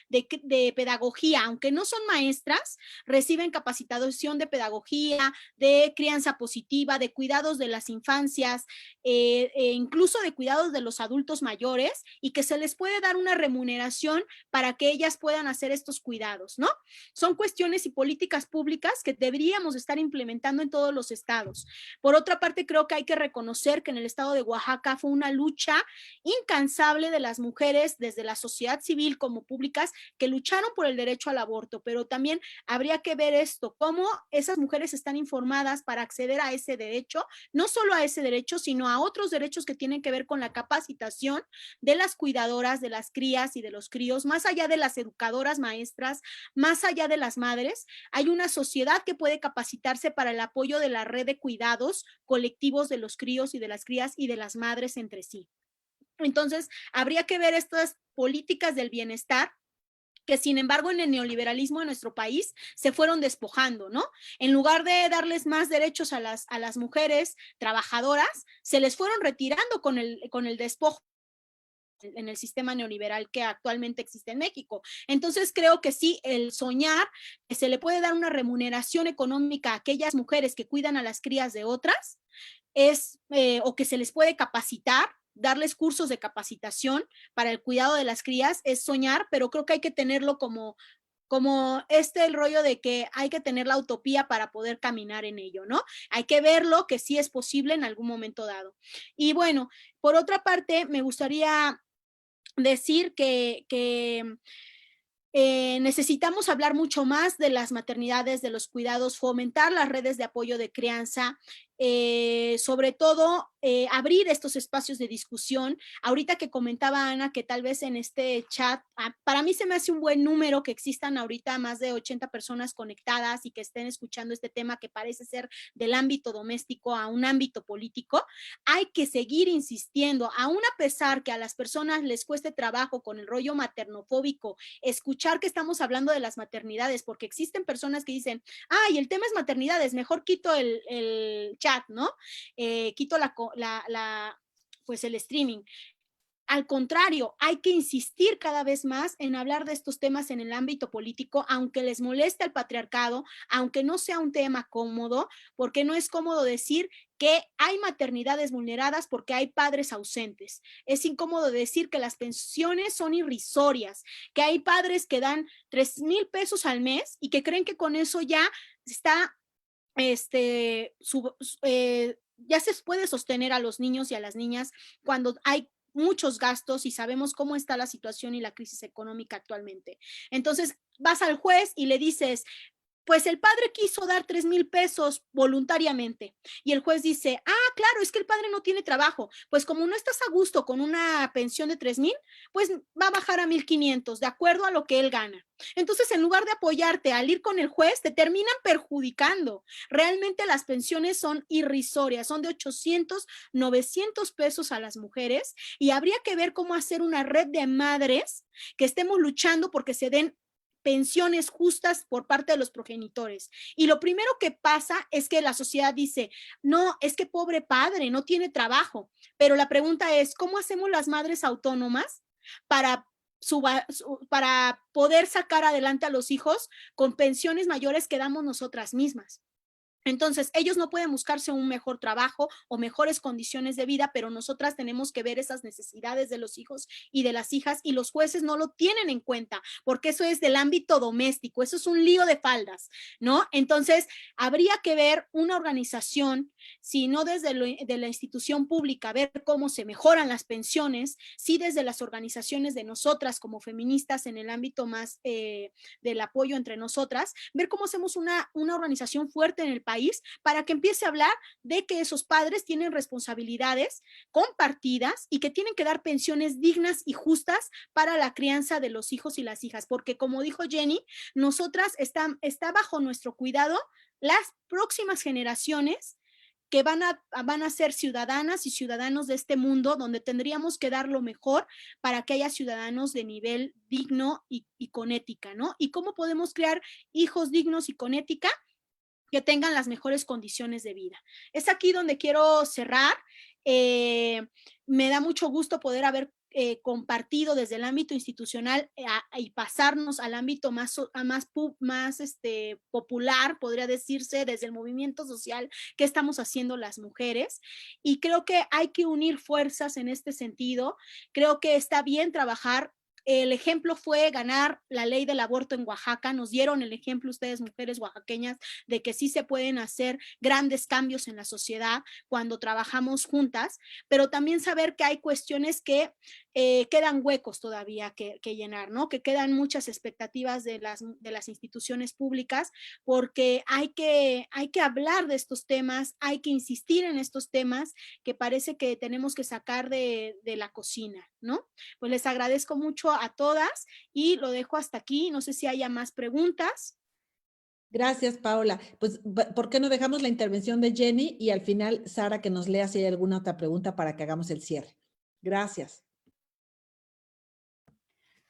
de pedagogía, aunque no son maestras, reciben capacitación de pedagogía, de crianza positiva, de cuidados de las infancias, incluso de cuidados de los adultos mayores, y que se les puede dar una remuneración para que ellas puedan hacer estos cuidados, ¿no? Son cuestiones y políticas públicas que deberíamos estar implementando en todos los estados. Por otra parte, creo que hay que reconocer que en el estado de Oaxaca fue una lucha incansable de las mujeres desde la sociedad civil como públicas que lucharon por el derecho al aborto, pero también habría que ver esto, cómo esas mujeres están informadas para acceder a ese derecho, no solo a ese derecho, sino a otros derechos que tienen que ver con la capacitación de las cuidadoras, de las crías y de los críos, más allá de las educadoras, maestras, más allá de las madres. Hay una sociedad que puede capacitarse para el apoyo de la red de cuidados colectivos de los críos y de las crías y de las madres entre sí. Entonces, habría que ver estas políticas del bienestar que sin embargo en el neoliberalismo de nuestro país se fueron despojando, ¿no? En lugar de darles más derechos a las mujeres trabajadoras, se les fueron retirando con el despojo en el sistema neoliberal que actualmente existe en México. Entonces creo que sí, el soñar que se le puede dar una remuneración económica a aquellas mujeres que cuidan a las crías de otras o que se les puede capacitar, darles cursos de capacitación para el cuidado de las crías, es soñar, pero creo que hay que tenerlo como el rollo de que hay que tener la utopía para poder caminar en ello, ¿no? Hay que verlo que sí es posible en algún momento dado. Y bueno, por otra parte, me gustaría decir que necesitamos hablar mucho más de las maternidades, de los cuidados, fomentar las redes de apoyo de crianza, sobre todo abrir estos espacios de discusión. Ahorita que comentaba Ana que tal vez en este chat, para mí se me hace un buen número que existan ahorita más de 80 personas conectadas y que estén escuchando este tema que parece ser del ámbito doméstico a un ámbito político. Hay que seguir insistiendo, aún a pesar que a las personas les cueste trabajo con el rollo maternofóbico, escuchar que estamos hablando de las maternidades, porque existen personas que dicen, ay, el tema es maternidades, mejor quito el chat, ¿no? Quito pues el streaming. Al contrario, hay que insistir cada vez más en hablar de estos temas en el ámbito político, aunque les moleste al patriarcado, aunque no sea un tema cómodo, porque no es cómodo decir que hay maternidades vulneradas porque hay padres ausentes. Es incómodo decir que las pensiones son irrisorias, que hay padres que dan 3,000 pesos al mes y que creen que con eso ya está ya se puede sostener a los niños y a las niñas cuando hay muchos gastos y sabemos cómo está la situación y la crisis económica actualmente. Entonces vas al juez y le dices, pues el padre quiso dar 3,000 pesos voluntariamente. Y el juez dice, claro, es que el padre no tiene trabajo. Pues como no estás a gusto con una pensión de 3,000, pues va a bajar a 1,500, de acuerdo a lo que él gana. Entonces, en lugar de apoyarte al ir con el juez, te terminan perjudicando. Realmente las pensiones son irrisorias, son de 800, 900 pesos a las mujeres, y habría que ver cómo hacer una red de madres que estemos luchando porque se den pensiones justas por parte de los progenitores. Y lo primero que pasa es que la sociedad dice, no, es que pobre padre, no tiene trabajo. Pero la pregunta es, ¿cómo hacemos las madres autónomas para poder sacar adelante a los hijos con pensiones mayores que damos nosotras mismas? Entonces, ellos no pueden buscarse un mejor trabajo o mejores condiciones de vida, pero nosotras tenemos que ver esas necesidades de los hijos y de las hijas, y los jueces no lo tienen en cuenta, porque eso es del ámbito doméstico, eso es un lío de faldas, ¿no? Entonces, habría que ver una organización, si no desde de la institución pública, ver cómo se mejoran las pensiones, sí desde las organizaciones de nosotras como feministas en el ámbito más del apoyo entre nosotras, ver cómo hacemos una organización fuerte en el país para que empiece a hablar de que esos padres tienen responsabilidades compartidas y que tienen que dar pensiones dignas y justas para la crianza de los hijos y las hijas, porque como dijo Jenny, nosotras está bajo nuestro cuidado las próximas generaciones que van a ser ciudadanas y ciudadanos de este mundo donde tendríamos que dar lo mejor para que haya ciudadanos de nivel digno y con ética, ¿no? ¿Y cómo podemos crear hijos dignos y con ética? Que tengan las mejores condiciones de vida. Es aquí donde quiero cerrar. Me da mucho gusto poder haber compartido desde el ámbito institucional y pasarnos al ámbito más popular, podría decirse, desde el movimiento social que estamos haciendo las mujeres. Y creo que hay que unir fuerzas en este sentido. Creo que está bien trabajar. El ejemplo fue ganar la ley del aborto en Oaxaca. Nos dieron el ejemplo ustedes, mujeres oaxaqueñas, de que sí se pueden hacer grandes cambios en la sociedad cuando trabajamos juntas, pero también saber que hay cuestiones que quedan huecos todavía que llenar, ¿no? Que quedan muchas expectativas de las instituciones públicas, porque hay que hablar de estos temas, hay que insistir en estos temas que parece que tenemos que sacar de la cocina, ¿no? Pues les agradezco mucho a todas y lo dejo hasta aquí. No sé si haya más preguntas.
Gracias, Paola. Pues, ¿por qué no dejamos la intervención de Jenny y al final, Sara, que nos lea si hay alguna otra pregunta para que hagamos el cierre? Gracias.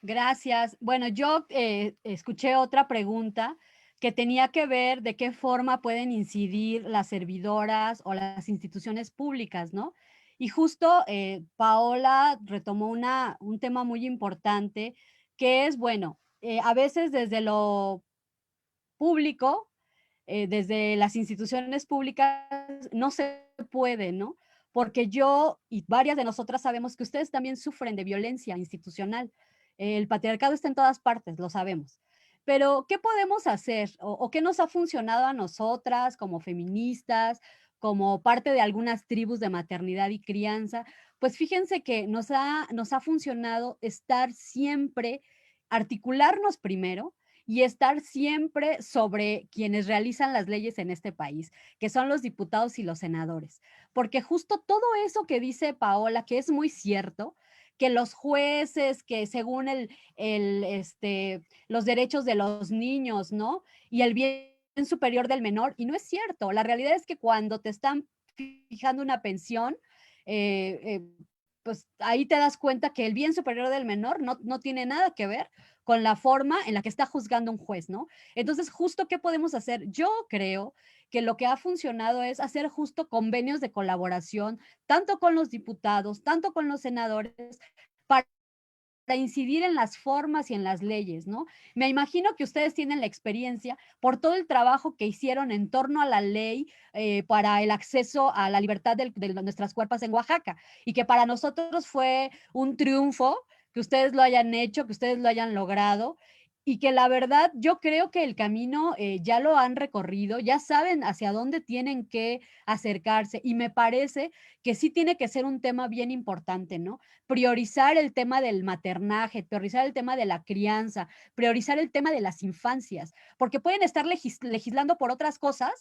Gracias. Bueno, yo escuché otra pregunta que tenía que ver de qué forma pueden incidir las servidoras o las instituciones públicas, ¿no? Y justo Paola retomó un tema muy importante que es, bueno, a veces desde lo público, desde las instituciones públicas, no se puede, ¿no? Porque yo y varias de nosotras sabemos que ustedes también sufren de violencia institucional. El patriarcado está en todas partes, lo sabemos. Pero, ¿qué podemos hacer? ¿O qué nos ha funcionado a nosotras como feministas, como parte de algunas tribus de maternidad y crianza? Pues fíjense que nos ha funcionado estar siempre, articularnos primero, y estar siempre sobre quienes realizan las leyes en este país, que son los diputados y los senadores. Porque justo todo eso que dice Paola, que es muy cierto, que los jueces, que según los derechos de los niños, ¿no? Y el bien superior del menor, y no es cierto. La realidad es que cuando te están fijando una pensión, eh, eh, pues ahí te das cuenta que el bien superior del menor no tiene nada que ver con la forma en la que está juzgando un juez, ¿no? Entonces, justo, ¿qué podemos hacer? Yo creo que lo que ha funcionado es hacer justo convenios de colaboración, tanto con los diputados, tanto con los senadores, para incidir en las formas y en las leyes, ¿no? Me imagino que ustedes tienen la experiencia por todo el trabajo que hicieron en torno a la ley para el acceso a la libertad de nuestras cuerpos en Oaxaca y que para nosotros fue un triunfo que ustedes lo hayan hecho, que ustedes lo hayan logrado y que la verdad yo creo que el camino ya lo han recorrido, ya saben hacia dónde tienen que acercarse y me parece que sí tiene que ser un tema bien importante, ¿no? Priorizar el tema del maternaje, priorizar el tema de la crianza, priorizar el tema de las infancias, porque pueden estar legislando por otras cosas,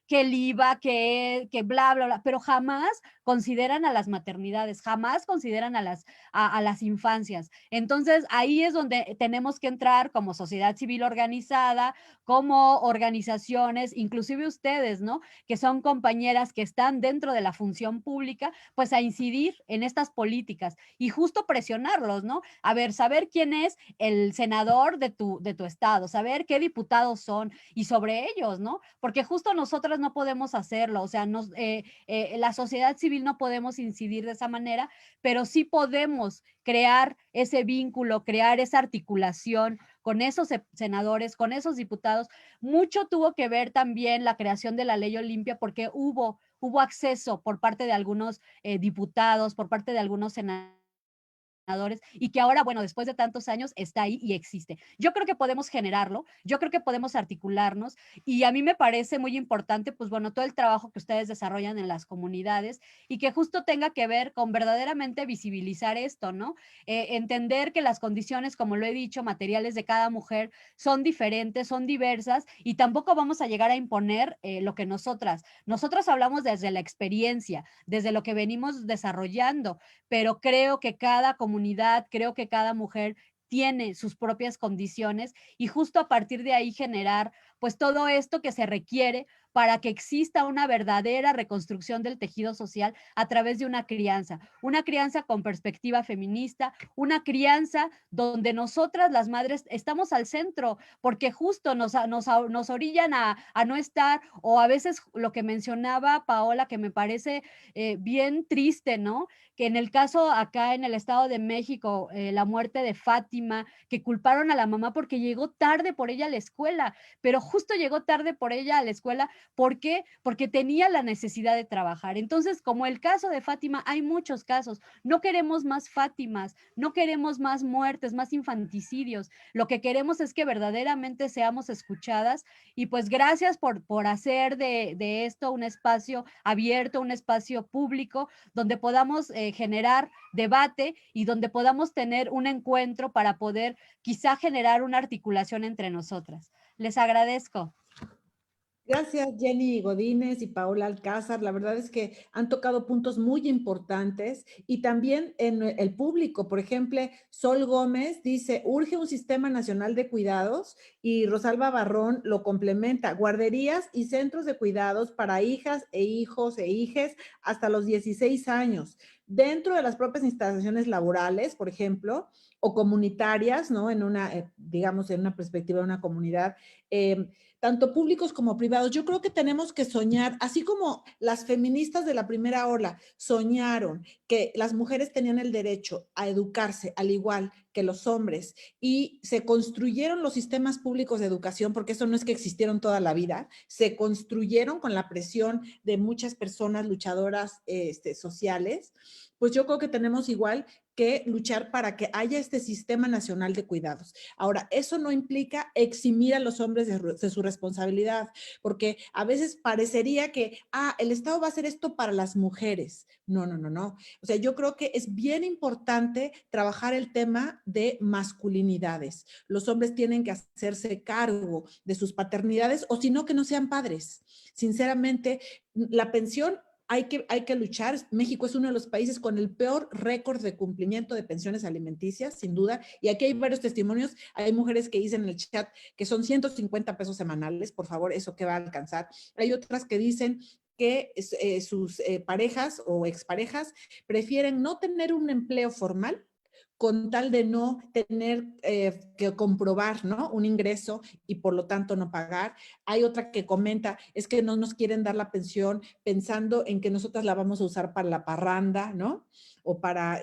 que el IVA, que bla, bla, bla, pero jamás consideran a las maternidades, jamás consideran a las infancias. Entonces, ahí es donde tenemos que entrar como sociedad civil organizada, como organizaciones, inclusive ustedes, ¿no? Que son compañeras que están dentro de la función pública, pues a incidir en estas políticas y justo presionarlos, ¿no? A ver, saber quién es el senador de tu estado, saber qué diputados son y sobre ellos, ¿no? Porque justo nosotras no podemos hacerlo, o sea, la sociedad civil no podemos incidir de esa manera, pero sí podemos crear ese vínculo, crear esa articulación con esos senadores, con esos diputados. Mucho tuvo que ver también la creación de la ley Olimpia porque hubo acceso por parte de algunos diputados, por parte de algunos senadores y que ahora, bueno, después de tantos años está ahí y existe. Yo creo que podemos generarlo, yo creo que podemos articularnos y a mí me parece muy importante, pues bueno, todo el trabajo que ustedes desarrollan en las comunidades y que justo tenga que ver con verdaderamente visibilizar esto, ¿no? Entender que las condiciones, como lo he dicho, materiales de cada mujer son diferentes, son diversas y tampoco vamos a llegar a imponer lo que nosotras hablamos desde la experiencia, desde lo que venimos desarrollando, pero creo que cada comunidad, creo que cada mujer tiene sus propias condiciones y justo a partir de ahí generar pues todo esto que se requiere para que exista una verdadera reconstrucción del tejido social a través de una crianza con perspectiva feminista, una crianza donde nosotras las madres estamos al centro, porque justo nos orillan a no estar, o a veces lo que mencionaba Paola, que me parece bien triste, ¿no? Que en el caso acá en el Estado de México, la muerte de Fátima, que culparon a la mamá porque llegó tarde por ella a la escuela, pero justo llegó tarde por ella a la escuela, ¿por qué? Porque tenía la necesidad de trabajar. Entonces, como el caso de Fátima, hay muchos casos. No queremos más Fátimas, no queremos más muertes, más infanticidios. Lo que queremos es que verdaderamente seamos escuchadas y pues gracias por hacer de esto un espacio abierto, un espacio público donde podamos generar debate y donde podamos tener un encuentro para poder quizá generar una articulación entre nosotras. Les agradezco.
Gracias, Jenny Godínez y Paola Alcázar. La verdad es que han tocado puntos muy importantes y también en el público. Por ejemplo, Sol Gómez dice, urge un sistema nacional de cuidados y Rosalba Barrón lo complementa, guarderías y centros de cuidados para hijas e hijos e hijes hasta los 16 años, dentro de las propias instalaciones laborales, por ejemplo, o comunitarias, ¿no? En una, digamos, en una perspectiva de una comunidad, tanto públicos como privados. Yo creo que tenemos que soñar, así como las feministas de la primera ola soñaron que las mujeres tenían el derecho a educarse al igual que los hombres y se construyeron los sistemas públicos de educación, porque eso no es que existieron toda la vida, se construyeron con la presión de muchas personas luchadoras sociales, pues yo creo que tenemos igual que luchar para que haya este sistema nacional de cuidados. Ahora, eso no implica eximir a los hombres de su responsabilidad, porque a veces parecería que, el Estado va a hacer esto para las mujeres. No, no, no, no. O sea, yo creo que es bien importante trabajar el tema de masculinidades. Los hombres tienen que hacerse cargo de sus paternidades o si no, que no sean padres. Sinceramente, la pensión hay que luchar. México es uno de los países con el peor récord de cumplimiento de pensiones alimenticias, sin duda. Y aquí hay varios testimonios. Hay mujeres que dicen en el chat que son 150 pesos semanales. Por favor, ¿eso qué va a alcanzar? Hay otras que dicen que sus parejas o exparejas prefieren no tener un empleo formal con tal de no tener que comprobar, ¿no? Un ingreso y por lo tanto no pagar. Hay otra que comenta, es que no nos quieren dar la pensión pensando en que nosotras la vamos a usar para la parranda, ¿no? O para,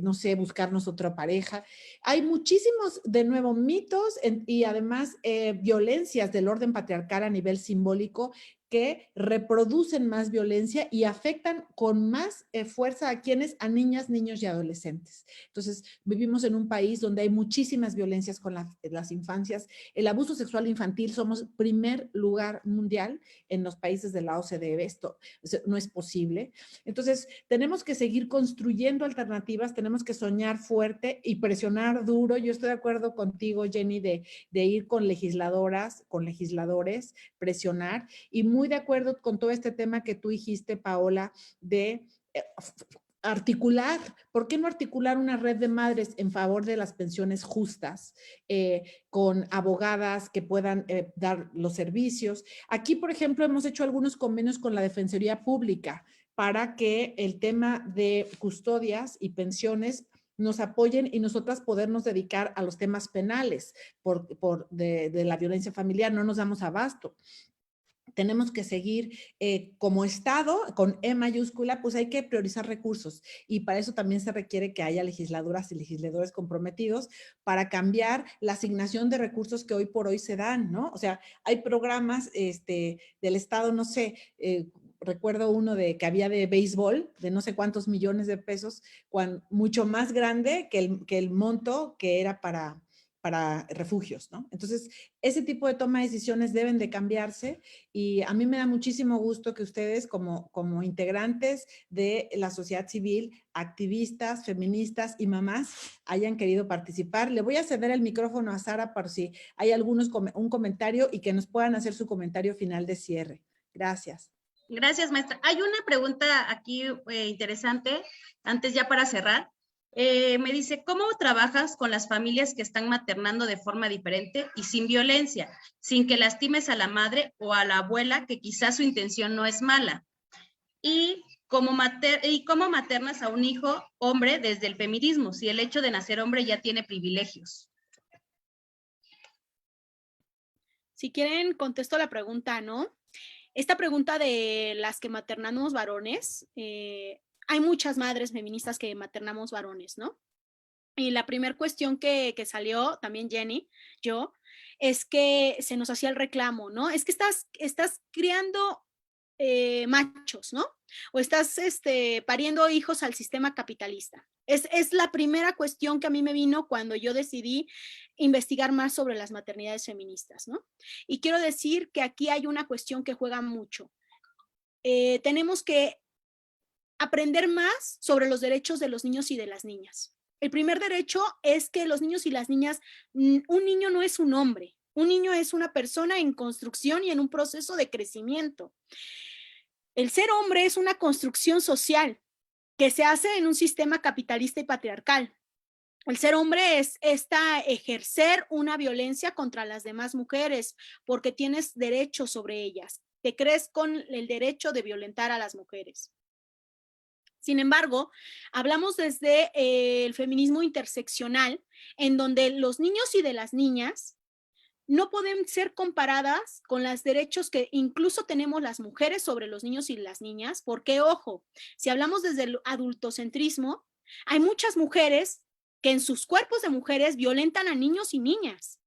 no sé, buscarnos otra pareja. Hay muchísimos, de nuevo, mitos y además violencias del orden patriarcal a nivel simbólico que reproducen más violencia y afectan con más fuerza a quienes, a niñas, niños y adolescentes. Entonces, vivimos en un país donde hay muchísimas violencias con las infancias. El abuso sexual infantil, somos primer lugar mundial en los países de la OCDE. Esto no es posible. Entonces, tenemos que seguir construyendo alternativas, tenemos que soñar fuerte y presionar duro. Yo estoy de acuerdo contigo, Jenny, de ir con legisladoras, con legisladores, presionar, y muy de acuerdo con todo este tema que tú dijiste, Paola, de articular, ¿por qué no articular una red de madres en favor de las pensiones justas, con abogadas que puedan dar los servicios? Aquí, por ejemplo, hemos hecho algunos convenios con la Defensoría Pública para que el tema de custodias y pensiones nos apoyen y nosotras podernos dedicar a los temas penales de la violencia familiar. No nos damos abasto. Tenemos que seguir como Estado, con E mayúscula, pues hay que priorizar recursos y para eso también se requiere que haya legisladoras y legisladores comprometidos para cambiar la asignación de recursos que hoy por hoy se dan, ¿no? O sea, hay programas del Estado, no sé, recuerdo uno que había de béisbol, de no sé cuántos millones de pesos, mucho más grande que el monto que era para refugios, ¿no? Entonces, ese tipo de toma de decisiones deben de cambiarse y a mí me da muchísimo gusto que ustedes como integrantes de la sociedad civil, activistas, feministas y mamás hayan querido participar. Le voy a ceder el micrófono a Sara por si hay un comentario y que nos puedan hacer su comentario final de cierre. Gracias.
Gracias, maestra. Hay una pregunta aquí interesante, antes ya para cerrar. Me dice, ¿cómo trabajas con las familias que están maternando de forma diferente y sin violencia, sin que lastimes a la madre o a la abuela, que quizás su intención no es mala? Y cómo maternas a un hijo hombre desde el feminismo, si el hecho de nacer hombre ya tiene privilegios.
Si quieren, contesto la pregunta, ¿no? Esta pregunta de las que maternamos varones, hay muchas madres feministas que maternamos varones, ¿no? Y la primera cuestión que salió, también Jenny, yo, es que se nos hacía el reclamo, ¿no? Es que estás criando machos, ¿no? O estás pariendo hijos al sistema capitalista. Es la primera cuestión que a mí me vino cuando yo decidí investigar más sobre las maternidades feministas, ¿no? Y quiero decir que aquí hay una cuestión que juega mucho. Tenemos que aprender más sobre los derechos de los niños y de las niñas. El primer derecho es que los niños y las niñas, un niño no es un hombre, un niño es una persona en construcción y en un proceso de crecimiento. El ser hombre es una construcción social que se hace en un sistema capitalista y patriarcal. El ser hombre es ejercer una violencia contra las demás mujeres porque tienes derecho sobre ellas. Te crees con el derecho de violentar a las mujeres. Sin embargo, hablamos desde el feminismo interseccional, en donde los niños y de las niñas no pueden ser comparadas con los derechos que incluso tenemos las mujeres sobre los niños y las niñas, porque, ojo, si hablamos desde el adultocentrismo, hay muchas mujeres que en sus cuerpos de mujeres violentan a niños y niñas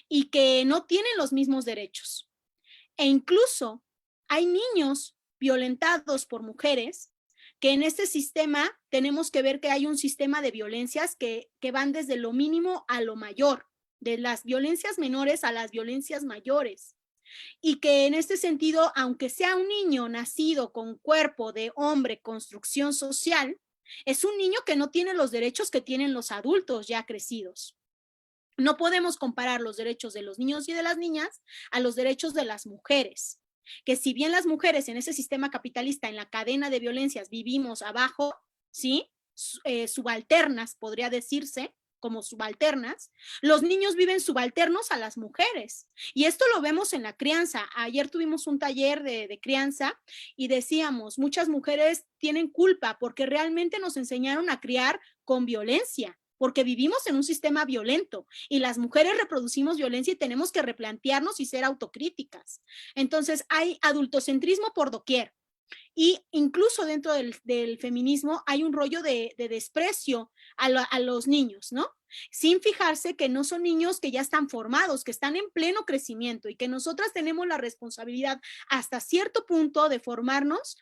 y que no tienen los mismos derechos. E incluso hay niños violentados por mujeres que en este sistema tenemos que ver que hay un sistema de violencias que van desde lo mínimo a lo mayor, de las violencias menores a las violencias mayores. Y que en este sentido, aunque sea un niño nacido con cuerpo de hombre, construcción social, es un niño que no tiene los derechos que tienen los adultos ya crecidos. No podemos comparar los derechos de los niños y de las niñas a los derechos de las mujeres. Que si bien las mujeres en ese sistema capitalista, en la cadena de violencias, vivimos abajo, ¿sí? Subalternas, podría decirse, como subalternas, los niños viven subalternos a las mujeres. Y esto lo vemos en la crianza. Ayer tuvimos un taller de crianza y decíamos, muchas mujeres tienen culpa porque realmente nos enseñaron a criar con violencia, porque vivimos en un sistema violento y las mujeres reproducimos violencia y tenemos que replantearnos y ser autocríticas. Entonces hay adultocentrismo por doquier. Y incluso dentro del feminismo hay un rollo de desprecio a los niños, ¿no? Sin fijarse que no son niños que ya están formados, que están en pleno crecimiento y que nosotras tenemos la responsabilidad hasta cierto punto de formarnos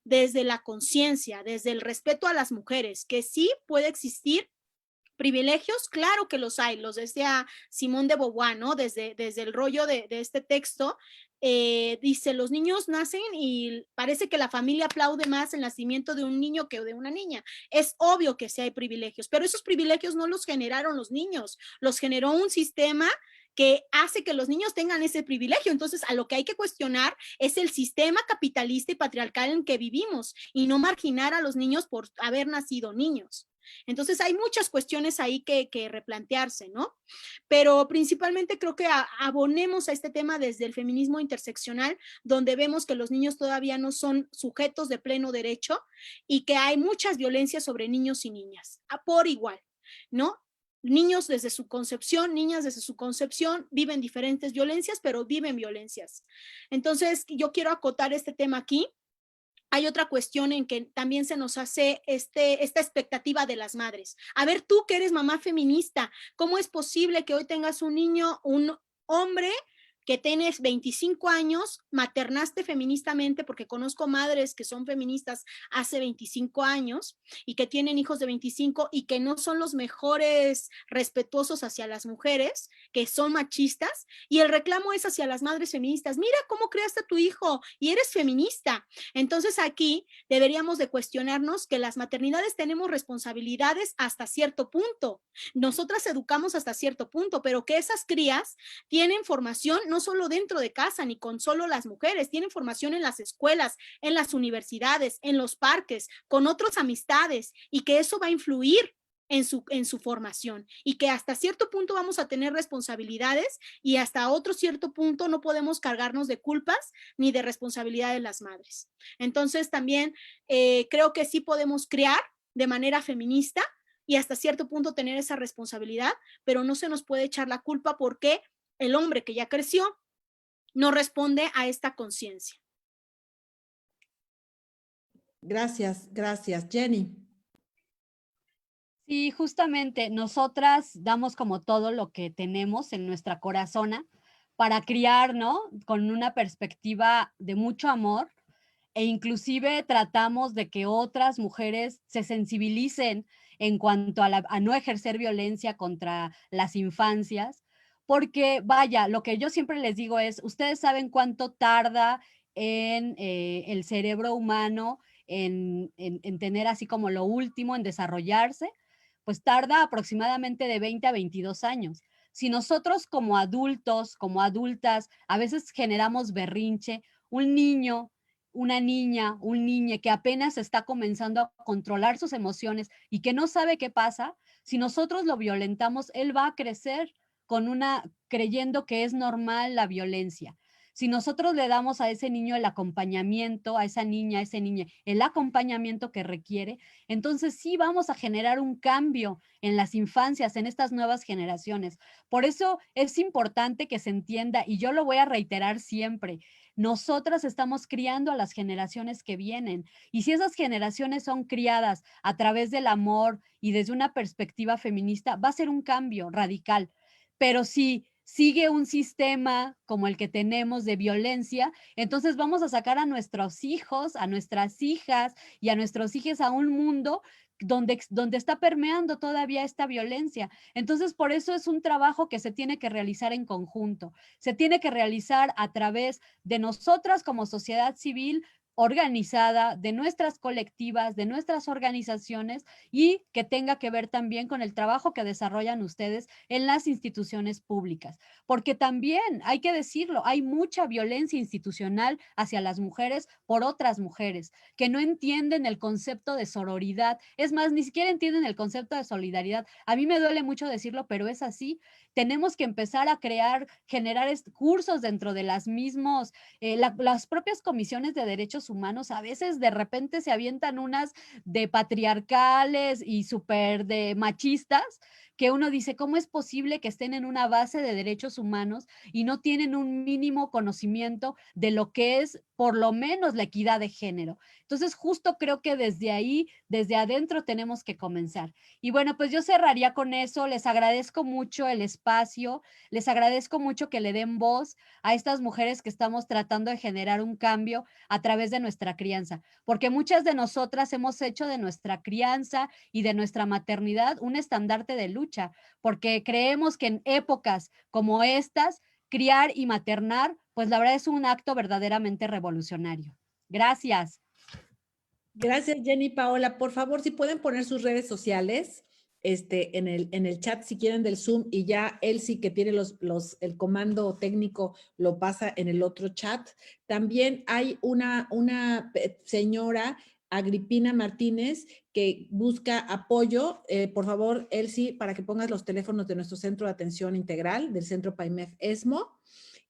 desde la conciencia, desde el respeto a las mujeres, que sí puede existir privilegios, claro que los hay, los decía Simone de Beauvoir, ¿no? Desde el rollo de este texto, dice, los niños nacen y parece que la familia aplaude más el nacimiento de un niño que de una niña. Es obvio que sí hay privilegios, pero esos privilegios no los generaron los niños, los generó un sistema que hace que los niños tengan ese privilegio. Entonces, a lo que hay que cuestionar es el sistema capitalista y patriarcal en que vivimos y no marginar a los niños por haber nacido niños. Entonces hay muchas cuestiones ahí que replantearse, ¿no? Pero principalmente creo que abonemos a este tema desde el feminismo interseccional, donde vemos que los niños todavía no son sujetos de pleno derecho y que hay muchas violencias sobre niños y niñas, por igual, ¿no? Niños desde su concepción, niñas desde su concepción, viven diferentes violencias, pero viven violencias. Entonces, yo quiero acotar este tema aquí. Hay otra cuestión en que también se nos hace esta expectativa de las madres. A ver, tú que eres mamá feminista, ¿cómo es posible que hoy tengas un niño, un hombre que tienes 25 años, maternaste feministamente, porque conozco madres que son feministas hace 25 años y que tienen hijos de 25 y que no son los mejores respetuosos hacia las mujeres, que son machistas, y el reclamo es hacia las madres feministas. Mira cómo creaste a tu hijo y eres feminista. Entonces aquí deberíamos de cuestionarnos que las maternidades tenemos responsabilidades hasta cierto punto. Nosotras educamos hasta cierto punto, pero que esas crías tienen formación, no no solo dentro de casa, ni con solo las mujeres, tienen formación en las escuelas, en las universidades, en los parques, con otras amistades, y que eso va a influir en su formación, y que hasta cierto punto vamos a tener responsabilidades y hasta otro cierto punto no podemos cargarnos de culpas ni de responsabilidades las madres. Entonces también creo que sí podemos criar de manera feminista y hasta cierto punto tener esa responsabilidad, pero no se nos puede echar la culpa porque el hombre que ya creció no responde a esta conciencia.
Gracias, gracias. Jenny.
Sí, justamente nosotras damos como todo lo que tenemos en nuestra corazona para criar, ¿no? Con una perspectiva de mucho amor, e inclusive tratamos de que otras mujeres se sensibilicen en cuanto a no ejercer violencia contra las infancias, porque vaya, lo que yo siempre les digo es, ustedes saben cuánto tarda en el cerebro humano en tener así como lo último, en desarrollarse, pues tarda aproximadamente de 20 a 22 años. Si nosotros como adultos, como adultas, a veces generamos berrinche, un niño, una niña, un niño que apenas está comenzando a controlar sus emociones y que no sabe qué pasa, si nosotros lo violentamos, él va a crecer creyendo que es normal la violencia. Si nosotros le damos a ese niño el acompañamiento, a esa niña, a ese niño, el acompañamiento que requiere, entonces sí vamos a generar un cambio en las infancias, en estas nuevas generaciones. Por eso es importante que se entienda, y yo lo voy a reiterar siempre, nosotras estamos criando a las generaciones que vienen. Y si esas generaciones son criadas a través del amor y desde una perspectiva feminista, va a ser un cambio radical. Pero si sigue un sistema como el que tenemos de violencia, entonces vamos a sacar a nuestros hijos, a nuestras hijas y a nuestros hijos a un mundo donde está permeando todavía esta violencia. Entonces, por eso es un trabajo que se tiene que realizar en conjunto, se tiene que realizar a través de nosotras como sociedad civil organizada, de nuestras colectivas, de nuestras organizaciones, y que tenga que ver también con el trabajo que desarrollan ustedes en las instituciones públicas. Porque también, hay que decirlo, hay mucha violencia institucional hacia las mujeres por otras mujeres que no entienden el concepto de sororidad. Es más, ni siquiera entienden el concepto de solidaridad. A mí me duele mucho decirlo, pero es así. Tenemos que empezar a generar cursos dentro de las las propias comisiones de derechos humanos. A veces de repente se avientan unas de patriarcales y súper de machistas, que uno dice, ¿cómo es posible que estén en una base de derechos humanos y no tienen un mínimo conocimiento de lo que es por lo menos la equidad de género? Entonces, justo creo que desde ahí, desde adentro, tenemos que comenzar. Y bueno, pues yo cerraría con eso. Les agradezco mucho el espacio, les agradezco mucho que le den voz a estas mujeres que estamos tratando de generar un cambio a través de nuestra crianza, porque muchas de nosotras hemos hecho de nuestra crianza y de nuestra maternidad un estandarte de lucha, porque creemos que en épocas como estas, criar y maternar, pues la verdad es un acto verdaderamente revolucionario. Gracias.
Gracias, Jenny. Paola, por favor, si pueden poner sus redes sociales en el chat, si quieren, del Zoom, y ya Elsie, que tiene el comando técnico, lo pasa en el otro chat. También hay una señora, Agripina Martínez, que busca apoyo. Por favor, Elsie, para que pongas los teléfonos de nuestro Centro de Atención Integral, del Centro PAIMEF ESMO.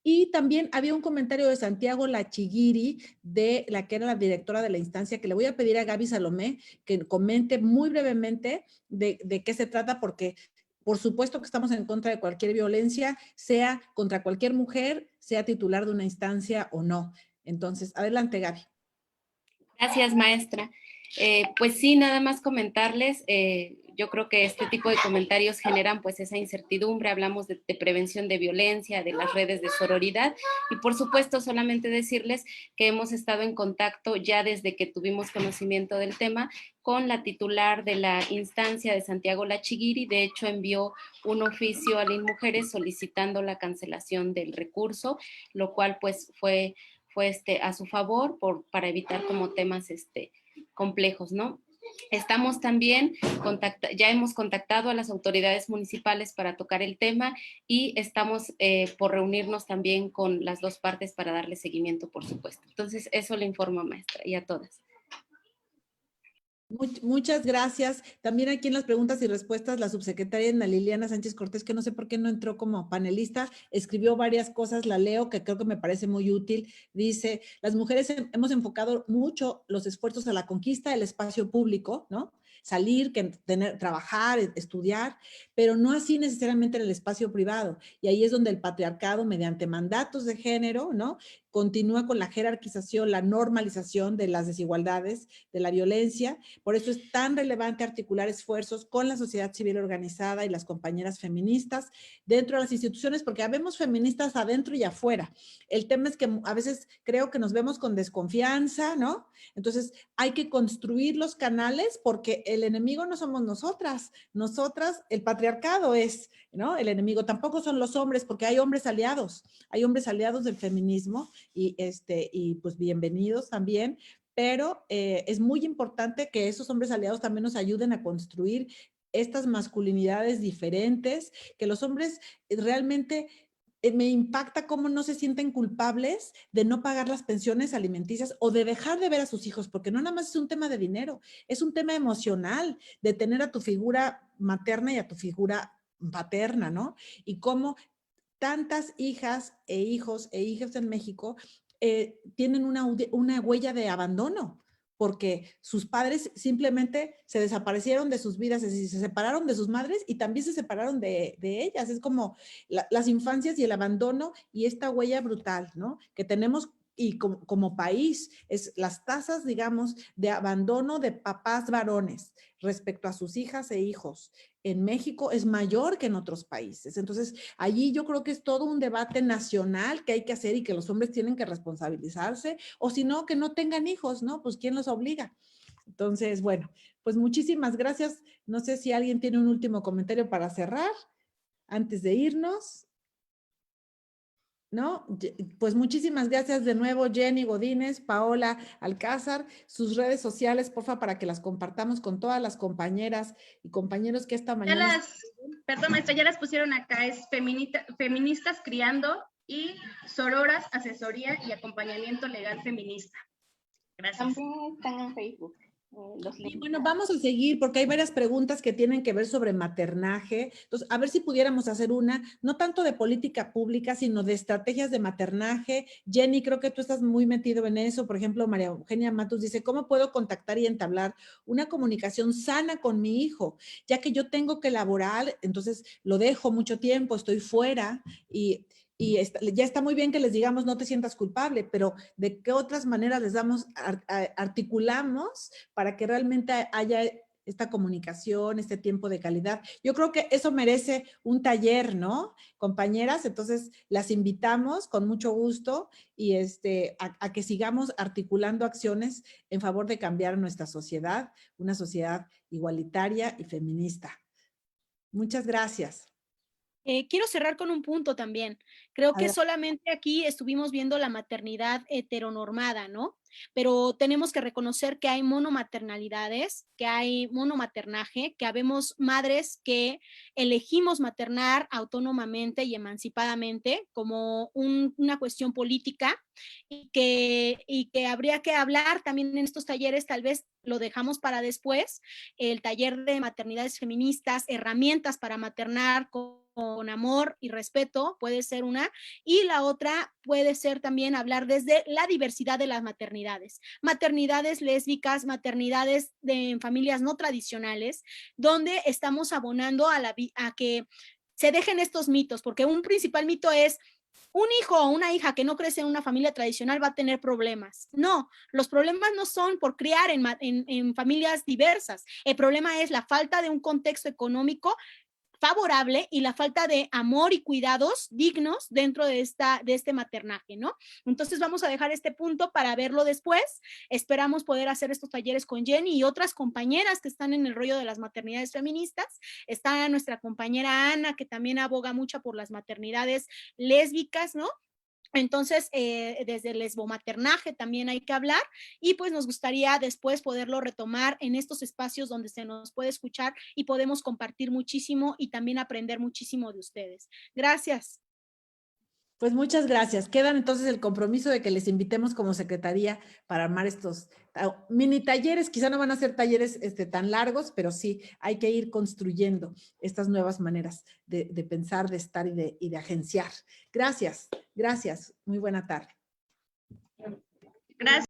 Y también había un comentario de Santiago Lachiguiri, de la que era la directora de la instancia, que le voy a pedir a Gaby Salomé que comente muy brevemente de qué se trata, porque por supuesto que estamos en contra de cualquier violencia, sea contra cualquier mujer, sea titular de una instancia o no. Entonces, adelante, Gaby.
Gracias, maestra. Pues sí, nada más comentarles, yo creo que este tipo de comentarios generan pues esa incertidumbre, hablamos de prevención de violencia, de las redes de sororidad, y por supuesto solamente decirles que hemos estado en contacto ya desde que tuvimos conocimiento del tema con la titular de la instancia de Santiago Lachiguiri. De hecho envió un oficio a las mujeres solicitando la cancelación del recurso, lo cual pues fue a su favor para evitar como temas complejos, ¿no? Estamos también, ya hemos contactado a las autoridades municipales para tocar el tema y estamos por reunirnos también con las dos partes para darle seguimiento, por supuesto. Entonces, eso le informo, maestra, y a todas.
Muchas gracias. También aquí en las preguntas y respuestas, la subsecretaria Ana Liliana Sánchez Cortés, que no sé por qué no entró como panelista, escribió varias cosas, la leo, que creo que me parece muy útil. Dice, las mujeres hemos enfocado mucho los esfuerzos a la conquista del espacio público, ¿no? Salir, trabajar, estudiar, pero no así necesariamente en el espacio privado. Y ahí es donde el patriarcado, mediante mandatos de género, ¿no?, continúa con la jerarquización, la normalización de las desigualdades, de la violencia. Por eso es tan relevante articular esfuerzos con la sociedad civil organizada y las compañeras feministas dentro de las instituciones, porque habemos feministas adentro y afuera. El tema es que a veces creo que nos vemos con desconfianza, ¿no? Entonces hay que construir los canales porque el enemigo no somos nosotras, el patriarcado es, ¿no?, el enemigo. Tampoco son los hombres, porque hay hombres aliados del feminismo y pues bienvenidos también, pero es muy importante que esos hombres aliados también nos ayuden a construir estas masculinidades diferentes, que los hombres realmente me impacta cómo no se sienten culpables de no pagar las pensiones alimenticias o de dejar de ver a sus hijos, porque no nada más es un tema de dinero, es un tema emocional, de tener a tu figura materna y a tu figura paterna, ¿no? Y cómo tantas hijas e hijos e hijas en México tienen una huella de abandono, porque sus padres simplemente se desaparecieron de sus vidas, se separaron de sus madres y también se separaron de ellas. Es como las infancias y el abandono y esta huella brutal, ¿no?, que tenemos y como país, es las tasas, digamos, de abandono de papás varones respecto a sus hijas e hijos en México es mayor que en otros países. Entonces, allí yo creo que es todo un debate nacional que hay que hacer y que los hombres tienen que responsabilizarse, o si no, que no tengan hijos, ¿no? Pues ¿quién los obliga? Entonces, bueno, pues muchísimas gracias. No sé si alguien tiene un último comentario para cerrar antes de irnos. ¿No? Pues muchísimas gracias de nuevo, Jenny Godínez, Paola Alcázar, sus redes sociales, porfa, para que las compartamos con todas las compañeras y compañeros que esta mañana...
Perdón, maestra, ya las pusieron acá, es Feministas Criando y Sororas, Asesoría y Acompañamiento Legal Feminista. Gracias.
También están en Facebook.
Y bueno, vamos a seguir porque hay varias preguntas que tienen que ver sobre maternaje. Entonces, a ver si pudiéramos hacer una, no tanto de política pública, sino de estrategias de maternaje. Jenny, creo que tú estás muy metido en eso. Por ejemplo, María Eugenia Matus dice, ¿cómo puedo contactar y entablar una comunicación sana con mi hijo? Ya que yo tengo que laborar, entonces lo dejo mucho tiempo, estoy fuera y ya está muy bien que les digamos no te sientas culpable, pero ¿de qué otras maneras les damos, articulamos para que realmente haya esta comunicación, este tiempo de calidad? Yo creo que eso merece un taller, ¿no, compañeras? Entonces las invitamos con mucho gusto y a que sigamos articulando acciones en favor de cambiar nuestra sociedad, una sociedad igualitaria y feminista. Muchas gracias.
Quiero cerrar con un punto también. Creo que solamente aquí estuvimos viendo la maternidad heteronormada, ¿no? Pero tenemos que reconocer que hay monomaternalidades, que hay monomaternaje, que habemos madres que elegimos maternar autónomamente y emancipadamente como una cuestión política y que habría que hablar también en estos talleres, tal vez lo dejamos para después, el taller de maternidades feministas, herramientas para maternar con amor y respeto, puede ser una, y la otra puede ser también hablar desde la diversidad de las maternidades lésbicas, maternidades en familias no tradicionales, donde estamos abonando a que se dejen estos mitos, porque un principal mito es un hijo o una hija que no crece en una familia tradicional va a tener problemas. No, los problemas no son por criar en familias diversas. El problema es la falta de un contexto económico favorable y la falta de amor y cuidados dignos dentro de este maternaje, ¿no? Entonces vamos a dejar este punto para verlo después. Esperamos poder hacer estos talleres con Jenny y otras compañeras que están en el rollo de las maternidades feministas. Está nuestra compañera Ana, que también aboga mucho por las maternidades lésbicas, ¿no? Entonces, desde el lesbomaternaje también hay que hablar y pues nos gustaría después poderlo retomar en estos espacios donde se nos puede escuchar y podemos compartir muchísimo y también aprender muchísimo de ustedes. Gracias.
Pues muchas gracias. Quedan entonces el compromiso de que les invitemos como secretaría para armar estos mini talleres. Quizá no van a ser talleres tan largos, pero sí hay que ir construyendo estas nuevas maneras de pensar, de estar y de agenciar. Gracias, gracias. Muy buena tarde.
Gracias.